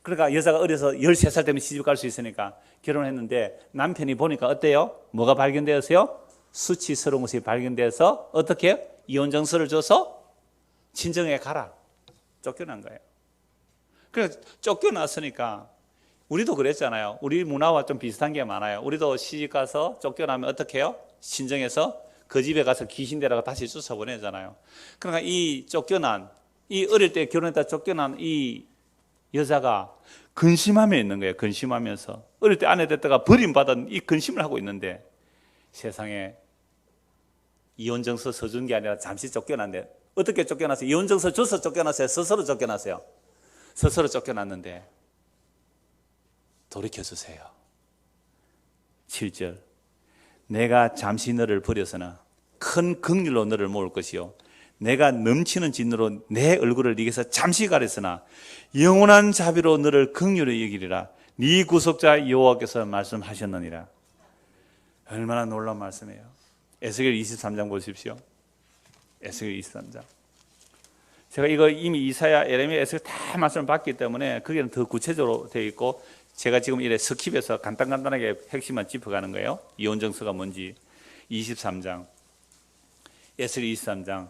A: 그러니까 여자가 어려서 13살 되면 시집 갈 수 있으니까 결혼을 했는데 남편이 보니까 어때요? 뭐가 발견되었어요? 수치스러운 것이 발견돼서 어떻게 이혼 증서를 줘서 친정에 가라. 쫓겨난 거예요. 그래서 쫓겨났으니까 우리도 그랬잖아요. 우리 문화와 좀 비슷한 게 많아요. 우리도 시집 가서 쫓겨나면 어떻게 해요? 친정에서 그 집에 가서 귀신되라고 다시 쫓아보내잖아요. 그러니까 이 쫓겨난, 이 어릴 때 결혼했다 쫓겨난 이 여자가 근심하며 있는 거예요. 근심하면서 어릴 때 아내 됐다가 버림받은 이 근심을 하고 있는데 세상에 이혼증서 써준 게 아니라 잠시 쫓겨났는데, 어떻게 쫓겨났어요? 이혼증서 줘서 쫓겨났어요? 스스로 쫓겨났어요? 스스로 쫓겨났는데 돌이켜주세요. 7절, 내가 잠시 너를 버려서나 큰 긍휼로 너를 모을 것이요 내가 넘치는 진노로 내 얼굴을 네게서 잠시 가렸으나 영원한 자비로 너를 긍휼히 여기리라. 네 구속자 여호와께서 말씀하셨느니라. 얼마나 놀라운 말씀이에요. 에스겔 23장 보십시오. 에스겔 23장. 제가 이거 이미 이사야, 예레미야, 에스겔 다 말씀을 봤기 때문에 거기는 더 구체적으로 되어 있고 제가 지금 이래 스킵해서 간단하게 핵심만 짚어가는 거예요. 이혼 정서가 뭔지. 23장, 에스겔 23장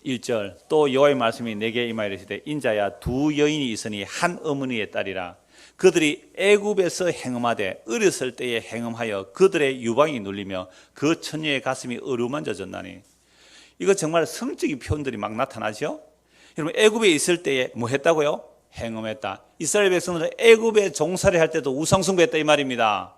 A: 1절, 또 여호와의 말씀이 내게 임하이르시되 인자야, 두 여인이 있으니 한 어머니의 딸이라. 그들이 애굽에서 행음하되 어렸을 때에 행음하여 그들의 유방이 눌리며 그 처녀의 가슴이 어루만져졌나니. 이거 정말 성적인 표현들이 막 나타나죠. 여러분, 애굽에 있을 때에 뭐 했다고요? 행음했다. 이스라엘 백성들은 애굽에 종살이 할 때도 우상숭배했다 이 말입니다.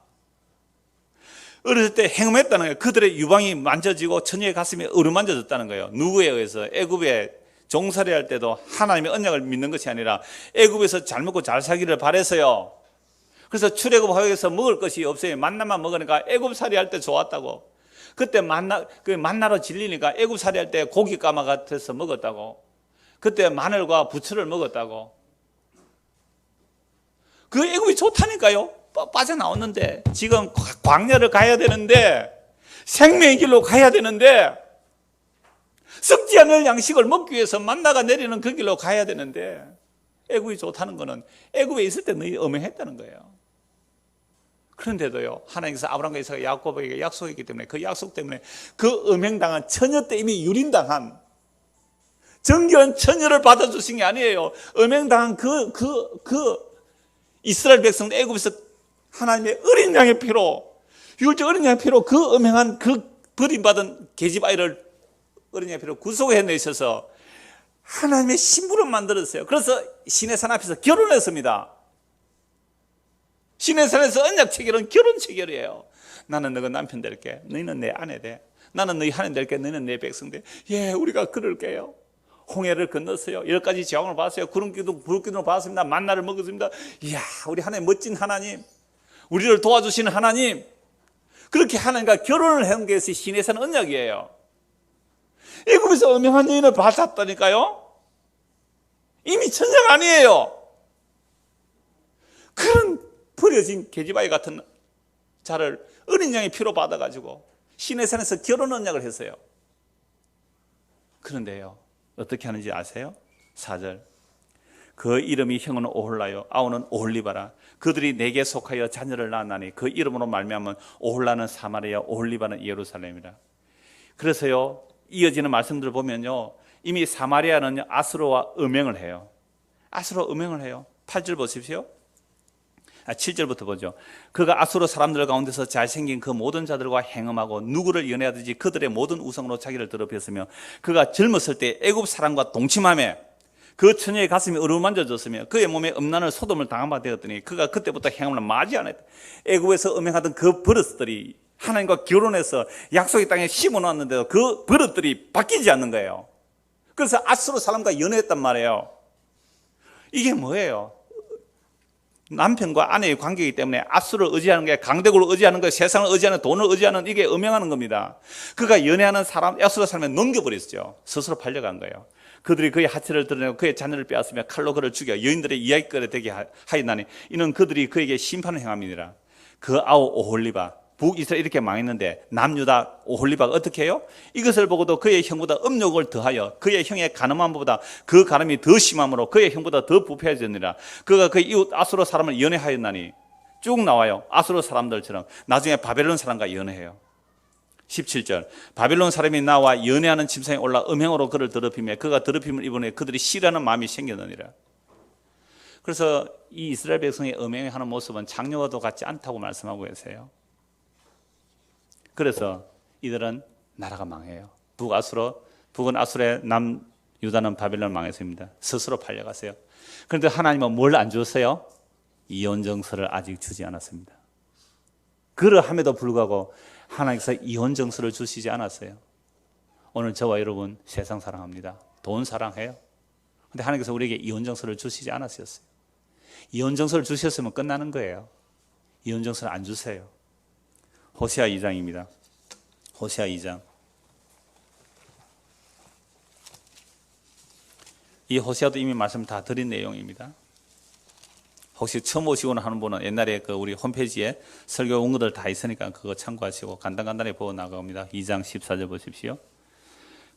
A: 어렸을 때 행음했다는 거예요. 그들의 유방이 만져지고 처녀의 가슴이 어루만져졌다는 거예요. 누구에 의해서? 애굽에 종살이 할 때도 하나님의 언약을 믿는 것이 아니라 애굽에서 잘 먹고 잘 살기를 바래서요. 그래서 출애굽 하에서 먹을 것이 없어요. 만나만 먹으니까 애굽살이 할 때 좋았다고. 그때 만나로 질리니까 애굽살이 할 때 고기 까마 같아서 먹었다고. 그때 마늘과 부추를 먹었다고. 그 애굽이 좋다니까요. 빠져나왔는데 지금 광야를 가야 되는데, 생명의 길로 가야 되는데, 썩지 않을 양식을 먹기 위해서 만나가 내리는 그 길로 가야 되는데, 애굽이 좋다는 거는 애굽에 있을 때 너희 엄행했다는 거예요. 그런데도요, 하나님께서 아브라함과 이삭과 야곱에게 약속했기 때문에, 그 약속 때문에 그 엄행당한 처녀 때 이미 유린당한 정결한 처녀를 받아주신 게 아니에요. 엄행당한 이스라엘 백성 애굽에서 하나님의 어린 양의 피로, 율적 어린 양의 피로 그 엄행한 그 버림받은 계집 아이를 어린 양의 피로 구속해내셔서 하나님의 신부를 만들었어요. 그래서 시내산 앞에서 결혼했습니다. 시내산에서 언약 체결은 결혼 체결이에요. 나는 너가 남편 될게, 너희는 내 아내 돼. 나는 너희 하나님 될게, 너희는 내 백성 돼. 예, 우리가 그럴게요. 홍해를 건넜어요. 10가지 재앙을 봤어요. 구름기둥을 봤습니다. 만나를 먹었습니다. 이야, 우리 하나님 멋진 하나님, 우리를 도와주시는 하나님. 그렇게 하나님과 결혼을 한 것이 시내산 언약이에요. 애굽에서 엄명한 여인을 받았다니까요. 이미 천장 아니에요. 그런 버려진 계집아이 같은 자를 어린 양의 피로 받아가지고 시내산에서 결혼 언약을 했어요. 그런데요, 어떻게 하는지 아세요? 4절, 그 이름이 형은 오홀라요, 아우는 오홀리바라. 그들이 내게 속하여 자녀를 낳았나니 그 이름으로 말미암은 오홀라는 사마리아, 오홀리바는 예루살렘이라. 그래서요, 이어지는 말씀들을 보면요, 이미 사마리아는 아수르와 음행을 해요. 아수르와 음행을 해요. 8절 보십시오. 7절부터 보죠. 그가 아수르 사람들 가운데서 잘생긴 그 모든 자들과 행음하고 누구를 연애하든지 그들의 모든 우상으로 자기를 더럽혔으며, 그가 젊었을 때 애굽 사람과 동침하며 그 처녀의 가슴이 어루만져졌으며 그의 몸에 음란을 소돔을 당한 바 되었더니 그가 그때부터 행음을 마지 않았다. 애굽에서 음행하던 그 버릇들이 하나님과 결혼해서 약속의 땅에 심어놨는데도 그 버릇들이 바뀌지 않는 거예요. 그래서 아수르 사람과 연애했단 말이에요. 이게 뭐예요? 남편과 아내의 관계이기 때문에 아수를 의지하는 게, 강대국을 의지하는 거, 세상을 의지하는, 돈을 의지하는, 이게 음행하는 겁니다. 그가 연애하는 사람, 아수르 사람에 넘겨버렸죠. 스스로 팔려간 거예요. 그들이 그의 하체를 드러내고 그의 자녀를 빼앗으며 칼로 그를 죽여 여인들의 이야기거리 되게 하였나니 이는 그들이 그에게 심판을 행함이니라. 그 아우 오홀리바, 북이스라엘 이렇게 망했는데 남유다 오홀리바가 어떻게 해요? 이것을 보고도 그의 형보다 음욕을 더하여 그의 형의 가늠함보다 그 가늠이 더 심함으로 그의 형보다 더 부패해졌느니라. 그가 그의 이웃 아수르 사람을 연애하였나니, 쭉 나와요. 아수르 사람들처럼 나중에 바벨론 사람과 연애해요. 17절, 바벨론 사람이 나와 연애하는 침상에 올라 음행으로 그를 더럽히며 그가 더럽힘을 입으니 그들이 싫어하는 마음이 생겼느니라. 그래서 이 이스라엘 백성의 음행하는 모습은 장녀와도 같지 않다고 말씀하고 계세요. 그래서 이들은 나라가 망해요. 북은 아수르의, 남유다는 바벨론 망했습니다. 스스로 팔려갔어요. 그런데 하나님은 뭘 안 주었어요? 이혼 정서를 아직 주지 않았습니다. 그러함에도 불구하고 하나님께서 이혼 정서를 주시지 않았어요. 오늘 저와 여러분 세상 사랑합니다. 돈 사랑해요. 그런데 하나님께서 우리에게 이혼 정서를 주시지 않았었어요. 이혼 정서를 주셨으면 끝나는 거예요. 이혼 정서를 안 주세요. 호세아 2장입니다. 호세아 2장. 이 호세아도 이미 말씀 다 드린 내용입니다. 혹시 처음 오시거나 하는 분은 옛날에 그 우리 홈페이지에 설교 원고들 다 있으니까 그거 참고하시고 간단히 보고 나갑니다. 2장 14절 보십시오.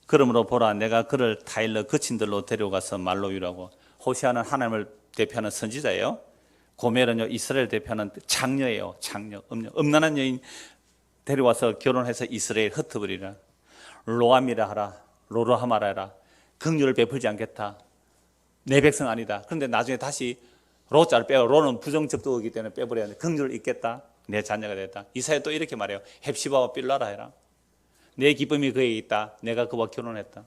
A: 그러므로 보라, 내가 그를 타일러 거친들로 데려가서 말로 위로하고. 호세아는 하나님을 대표하는 선지자예요. 고멜은요, 이스라엘 대표하는 장녀예요. 장녀, 음란한 여인 데려와서 결혼해서 이스라엘 흩어버리라. 로암이라 하라, 로로하마라 하라. 긍휼을 베풀지 않겠다. 내 백성 아니다. 그런데 나중에 다시 로자를 빼고, 로는 부정적도이기 때문에 빼버려야 돼. 긍휼을 잊겠다. 내 자녀가 됐다. 이사야 또 이렇게 말해요. 헵시바와 빌라라 해라. 내 기쁨이 그에게 있다. 내가 그와 결혼했다.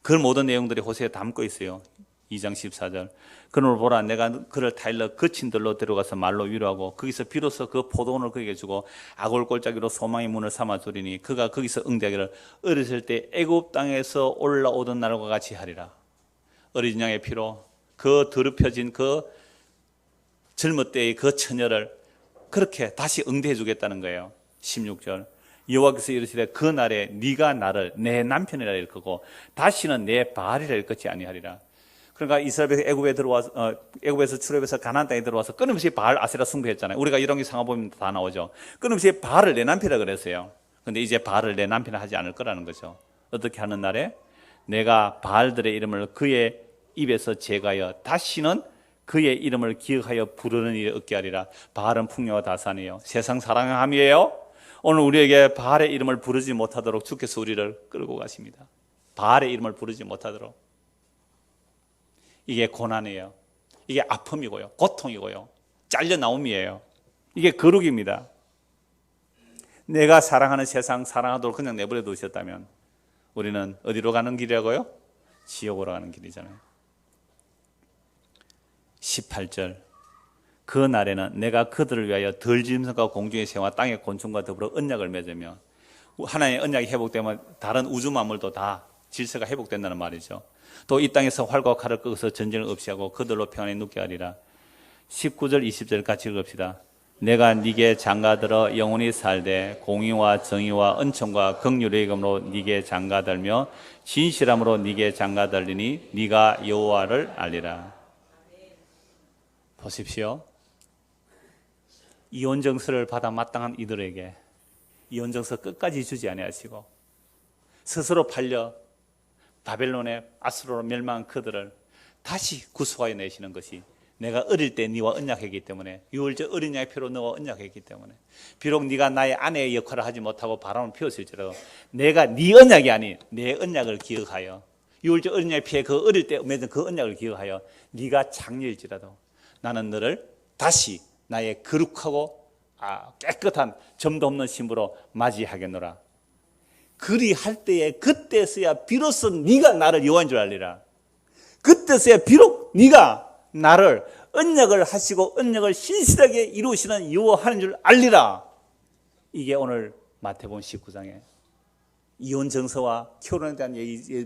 A: 그 모든 내용들이 호세에 담고 있어요. 2장 14절. 그놈을 보라, 내가 그를 타일러 거친 들로 데려가서 말로 위로하고 거기서 비로소 그 포도원을 그에게 주고 아골 골짜기로 소망의 문을 삼아 주리니 그가 거기서 응대하기를 어렸을 때 애굽 땅에서 올라오던 날과 같이 하리라. 어린 양의 피로 그 더럽혀진 그 젊을 때의 그 처녀를 그렇게 다시 응대해 주겠다는 거예요. 16절. 여호와께서 이르시되 그 날에 네가 나를 내 남편이라 일컫고 다시는 내 바알이라 일컫지 아니하리라. 그러니까 이스라엘에서 애굽에서 출애굽해서 가나안 땅에 들어와서 끊임없이 바알 아세라 숭배했잖아요. 우리가 이런 게 상하 보면 다 나오죠. 끊임없이 바알을 내 남편이라 그랬어요. 그런데 이제 바알을 내 남편이라 하지 않을 거라는 거죠. 어떻게 하는 날에 내가 바알들의 이름을 그의 입에서 제거하여 다시는 그의 이름을 기억하여 부르는 일이 없게 하리라. 바알은 풍요와 다산이에요. 세상 사랑함이에요. 오늘 우리에게 바알의 이름을 부르지 못하도록 주께서 우리를 끌고 가십니다. 바알의 이름을 부르지 못하도록. 이게 고난이에요. 이게 아픔이고요. 고통이고요. 잘려나옴이에요. 이게 거룩입니다. 내가 사랑하는 세상 사랑하도록 그냥 내버려 두셨다면 우리는 어디로 가는 길이라고요? 지옥으로 가는 길이잖아요. 18절. 그 날에는 내가 그들을 위하여 들짐승과 공중의 새와 땅의 곤충과 더불어 언약을 맺으며 하나님의 언약이 회복되면 다른 우주 만물도 다 질서가 회복된다는 말이죠. 또 이 땅에서 활과 칼을 끄어서 전쟁을 없이 하고 그들로 평안히 눕게 하리라. 19절 20절 같이 읽읍시다. 내가 네게 장가들어 영원히 살되 공의와 정의와 은총과 긍휼의 이금으로 네게 장가들며 진실함으로 네게 장가들리니 네가 여호와를 알리라. 보십시오. 이혼정서를 받아 마땅한 이들에게 이혼정서 끝까지 주지 아니하시고 스스로 팔려 바벨론의 아수르로 멸망한 그들을 다시 구속하여 내시는 것이 내가 어릴 때 네와 언약했기 때문에 유월절 어린 양의 피로 너와 언약했기 때문에 비록 네가 나의 아내의 역할을 하지 못하고 바람을 피웠을지라도 내가 네 언약이 아닌 내 언약을 기억하여 유월절 어린 양의 피에 그 어릴 때 맺은 그 언약을 기억하여 네가 장녀일지라도 나는 너를 다시 나의 거룩하고 깨끗한 점도 없는 신부로 맞이하겠노라. 그리할 때에 그때서야 비로소 네가 나를 여호와인 줄 알리라. 그때서야 비록 네가 나를 언약을 하시고 언약을 신실하게 이루시는 여호와 하는 줄 알리라. 이게 오늘 마태복음 19장에 이혼 정서와 결혼에 대한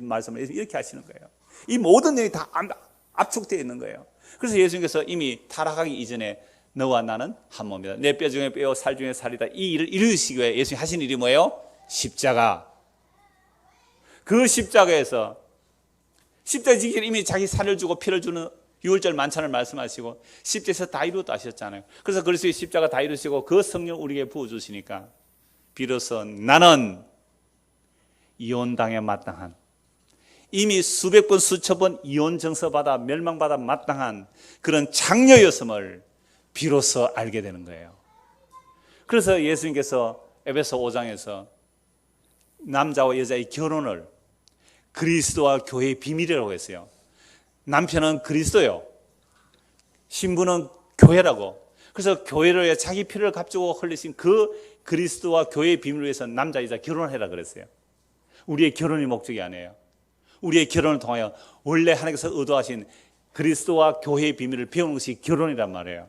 A: 말씀을 이렇게 하시는 거예요. 이 모든 내용이 다 압축되어 있는 거예요. 그래서 예수님께서 이미 타락하기 이전에 너와 나는 한 몸이다. 내 뼈 중에 뼈요 살 중에 살이다. 이 일을 이루시기 위해 예수님이 하신 일이 뭐예요? 십자가. 그 십자가에서 십자가 지기 이미 자기 살을 주고 피를 주는 유월절 만찬을 말씀하시고 십자가에서 다 이루었다 하셨잖아요. 그래서 그리스도의 십자가 다 이루시고 그 성령 우리에게 부어주시니까 비로소 나는 이혼당에 마땅한 이미 수백 번 수천 번 이혼 정서받아 멸망받아 마땅한 그런 장녀였음을 비로소 알게 되는 거예요. 그래서 예수님께서 에베소 5장에서 남자와 여자의 결혼을 그리스도와 교회의 비밀이라고 했어요. 남편은 그리스도요, 신부는 교회라고. 그래서 교회를 위해 자기 피를 값주고 흘리신 그 그리스도와 교회의 비밀을 위해서 남자 여자 결혼을 해라 그랬어요. 우리의 결혼이 목적이 아니에요. 우리의 결혼을 통하여 원래 하나님께서 의도하신 그리스도와 교회의 비밀을 배우는 것이 결혼이란 말이에요.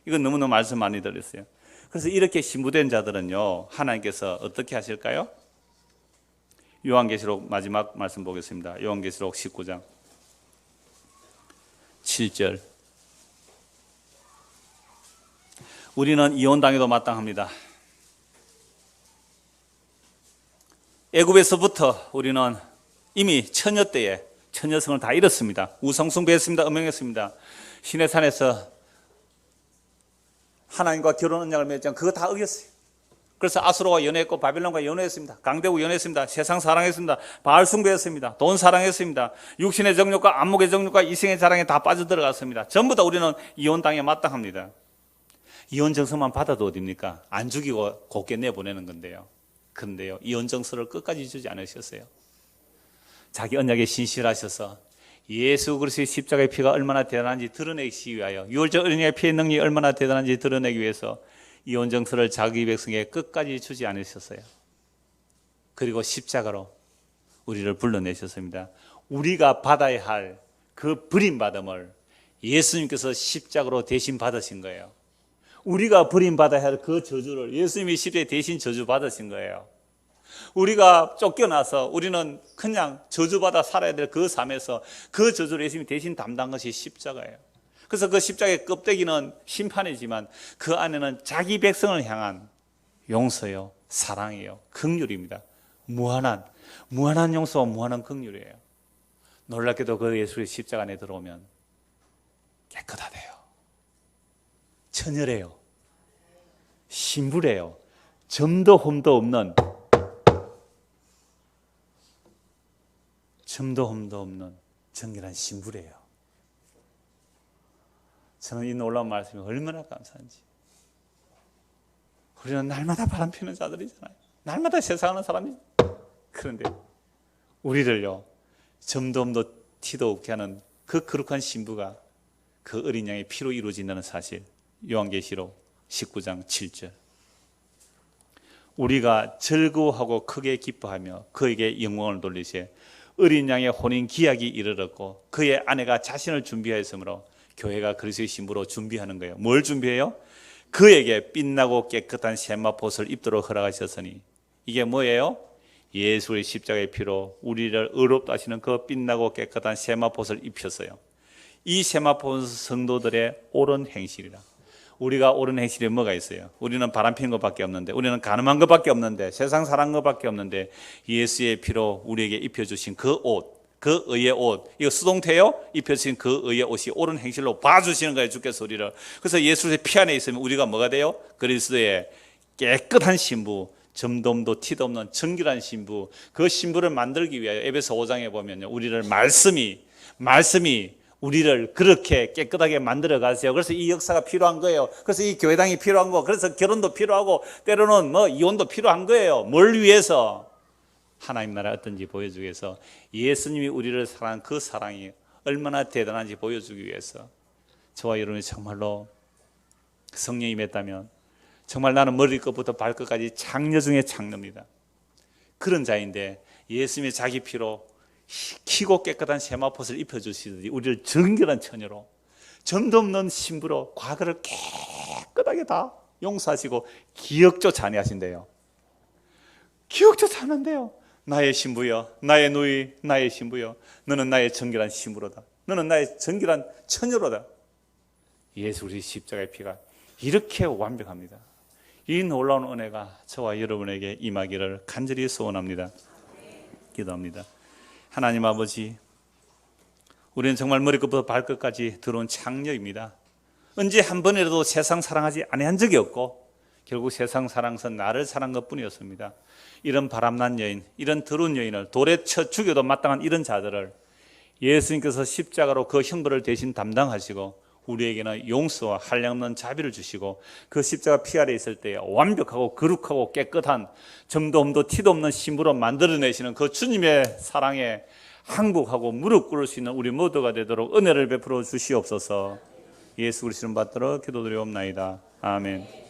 A: 이건 너무너무 말씀 많이 드렸어요. 그래서 이렇게 신부된 자들은요, 하나님께서 어떻게 하실까요? 요한계시록 마지막 말씀 보겠습니다. 요한계시록 19장 7절. 우리는 이혼당해도 마땅합니다. 애굽에서부터 우리는 이미 처녀 때에 처녀성을 다 잃었습니다. 우상숭배했습니다. 음행했습니다. 시내산에서 하나님과 결혼 언약을 맺었지만 그거 다 어겼어요. 그래서 아수르와 연애했고 바빌론과 연애했습니다. 강대국 연애했습니다. 세상 사랑했습니다. 바알 숭배했습니다. 돈 사랑했습니다. 육신의 정욕과 안목의 정욕과 이생의 자랑에 다 빠져들어갔습니다. 전부 다 우리는 이혼당에 마땅합니다. 이혼 정서만 받아도 어딥니까? 안 죽이고 곱게 내보내는 건데요. 그런데요, 이혼 정서를 끝까지 주지 않으셨어요. 자기 언약에 신실하셔서 예수 그리스도의 십자가의 피가 얼마나 대단한지 드러내기 위하여, 유월절 어린이의 피의 능력이 얼마나 대단한지 드러내기 위해서 이혼 정서를 자기 백성에게 끝까지 주지 않으셨어요. 그리고 십자가로 우리를 불러내셨습니다. 우리가 받아야 할 그 버림받음을 예수님께서 십자가로 대신 받으신 거예요. 우리가 버림받아야 할 그 저주를 예수님이 십자가에 대신 저주받으신 거예요. 우리가 쫓겨나서 우리는 그냥 저주받아 살아야 될 그 삶에서 그 저주를 예수님이 대신 담당한 것이 십자가예요. 그래서 그 십자가의 껍데기는 심판이지만 그 안에는 자기 백성을 향한 용서요, 사랑이요, 긍휼입니다. 무한한 용서와 무한한 긍휼이에요. 놀랍게도 그 예수의 십자가 안에 들어오면 깨끗하대요. 천열해요. 신불해요. 점도 흠도 없는 정결한 신불이에요. 저는 이 놀라운 말씀이 얼마나 감사한지. 우리는 날마다 바람 피는 자들이잖아요. 날마다 세상하는 사람이. 그런데 우리를요, 점도 흠도 티도 없게 하는 그 거룩한 신부가 그 어린 양의 피로 이루어진다는 사실. 요한계시록 19장 7절. 우리가 즐거워하고 크게 기뻐하며 그에게 영광을 돌리세. 어린 양의 혼인 기약이 이르렀고 그의 아내가 자신을 준비하였으므로 교회가 그리스도의 신부로 준비하는 거예요. 뭘 준비해요? 그에게 빛나고 깨끗한 세마포옷을 입도록 허락하셨으니, 이게 뭐예요? 예수의 십자가의 피로 우리를 의롭다 하시는 그 빛나고 깨끗한 세마포옷을 입혔어요. 이 세마포옷은 성도들의 옳은 행실이라. 우리가 옳은 행실에 뭐가 있어요? 우리는 바람피는 것밖에 없는데, 우리는 가늠한 것밖에 없는데, 세상 사랑한 것밖에 없는데, 예수의 피로 우리에게 입혀주신 그 옷, 그 의의 옷, 이거 수동태요? 입혀주신 그 의의 옷이 옳은 행실로 봐주시는 거예요, 주께서 우리를. 그래서 예수의 피 안에 있으면 우리가 뭐가 돼요? 그리스도의 깨끗한 신부, 점도 없도 티도 없는 정결한 신부, 그 신부를 만들기 위하여 에베소 5장에 보면요, 우리를 말씀이 우리를 그렇게 깨끗하게 만들어 가세요. 그래서 이 역사가 필요한 거예요. 그래서 이 교회당이 필요한 거, 그래서 결혼도 필요하고 때로는 이혼도 필요한 거예요. 뭘 위해서? 하나님 나라 어떤지 보여주기 위해서, 예수님이 우리를 사랑한 그 사랑이 얼마나 대단한지 보여주기 위해서. 저와 여러분이 정말로 성령이 임했다면 정말 나는 머리끝부터 발끝까지 장녀 중에 장녀입니다. 그런 자인데 예수님의 자기 피로 희고 깨끗한 세마포옷을 입혀주시듯이 우리를 정결한 처녀로, 점도 없는 신부로 과거를 깨끗하게 다 용서하시고 기억조차 아니하신대요. 기억조차 안 한대요. 나의 신부여, 나의 누이, 나의 신부여, 너는 나의 정결한 신부로다. 너는 나의 정결한 처녀로다. 예수 우리 십자가의 피가 이렇게 완벽합니다. 이 놀라운 은혜가 저와 여러분에게 임하기를 간절히 소원합니다. 기도합니다. 하나님 아버지, 우리는 정말 머리끝부터 발끝까지 들어온 창녀입니다. 언제 한 번이라도 세상 사랑하지 아니한 적이 없고 결국 세상 사랑선 나를 사랑한 것뿐이었습니다. 이런 바람난 여인, 이런 더러운 여인을 돌에 쳐 죽여도 마땅한 이런 자들을 예수님께서 십자가로 그 형벌을 대신 담당하시고 우리에게는 용서와 한량없는 자비를 주시고 그 십자가 피 아래 있을 때 완벽하고 거룩하고 깨끗한 점도 흠도 티도 없는 신부로 만들어내시는 그 주님의 사랑에 항복하고 무릎 꿇을 수 있는 우리 모두가 되도록 은혜를 베풀어 주시옵소서. 예수 그리스도를 받들어 기도드리옵나이다. 아멘.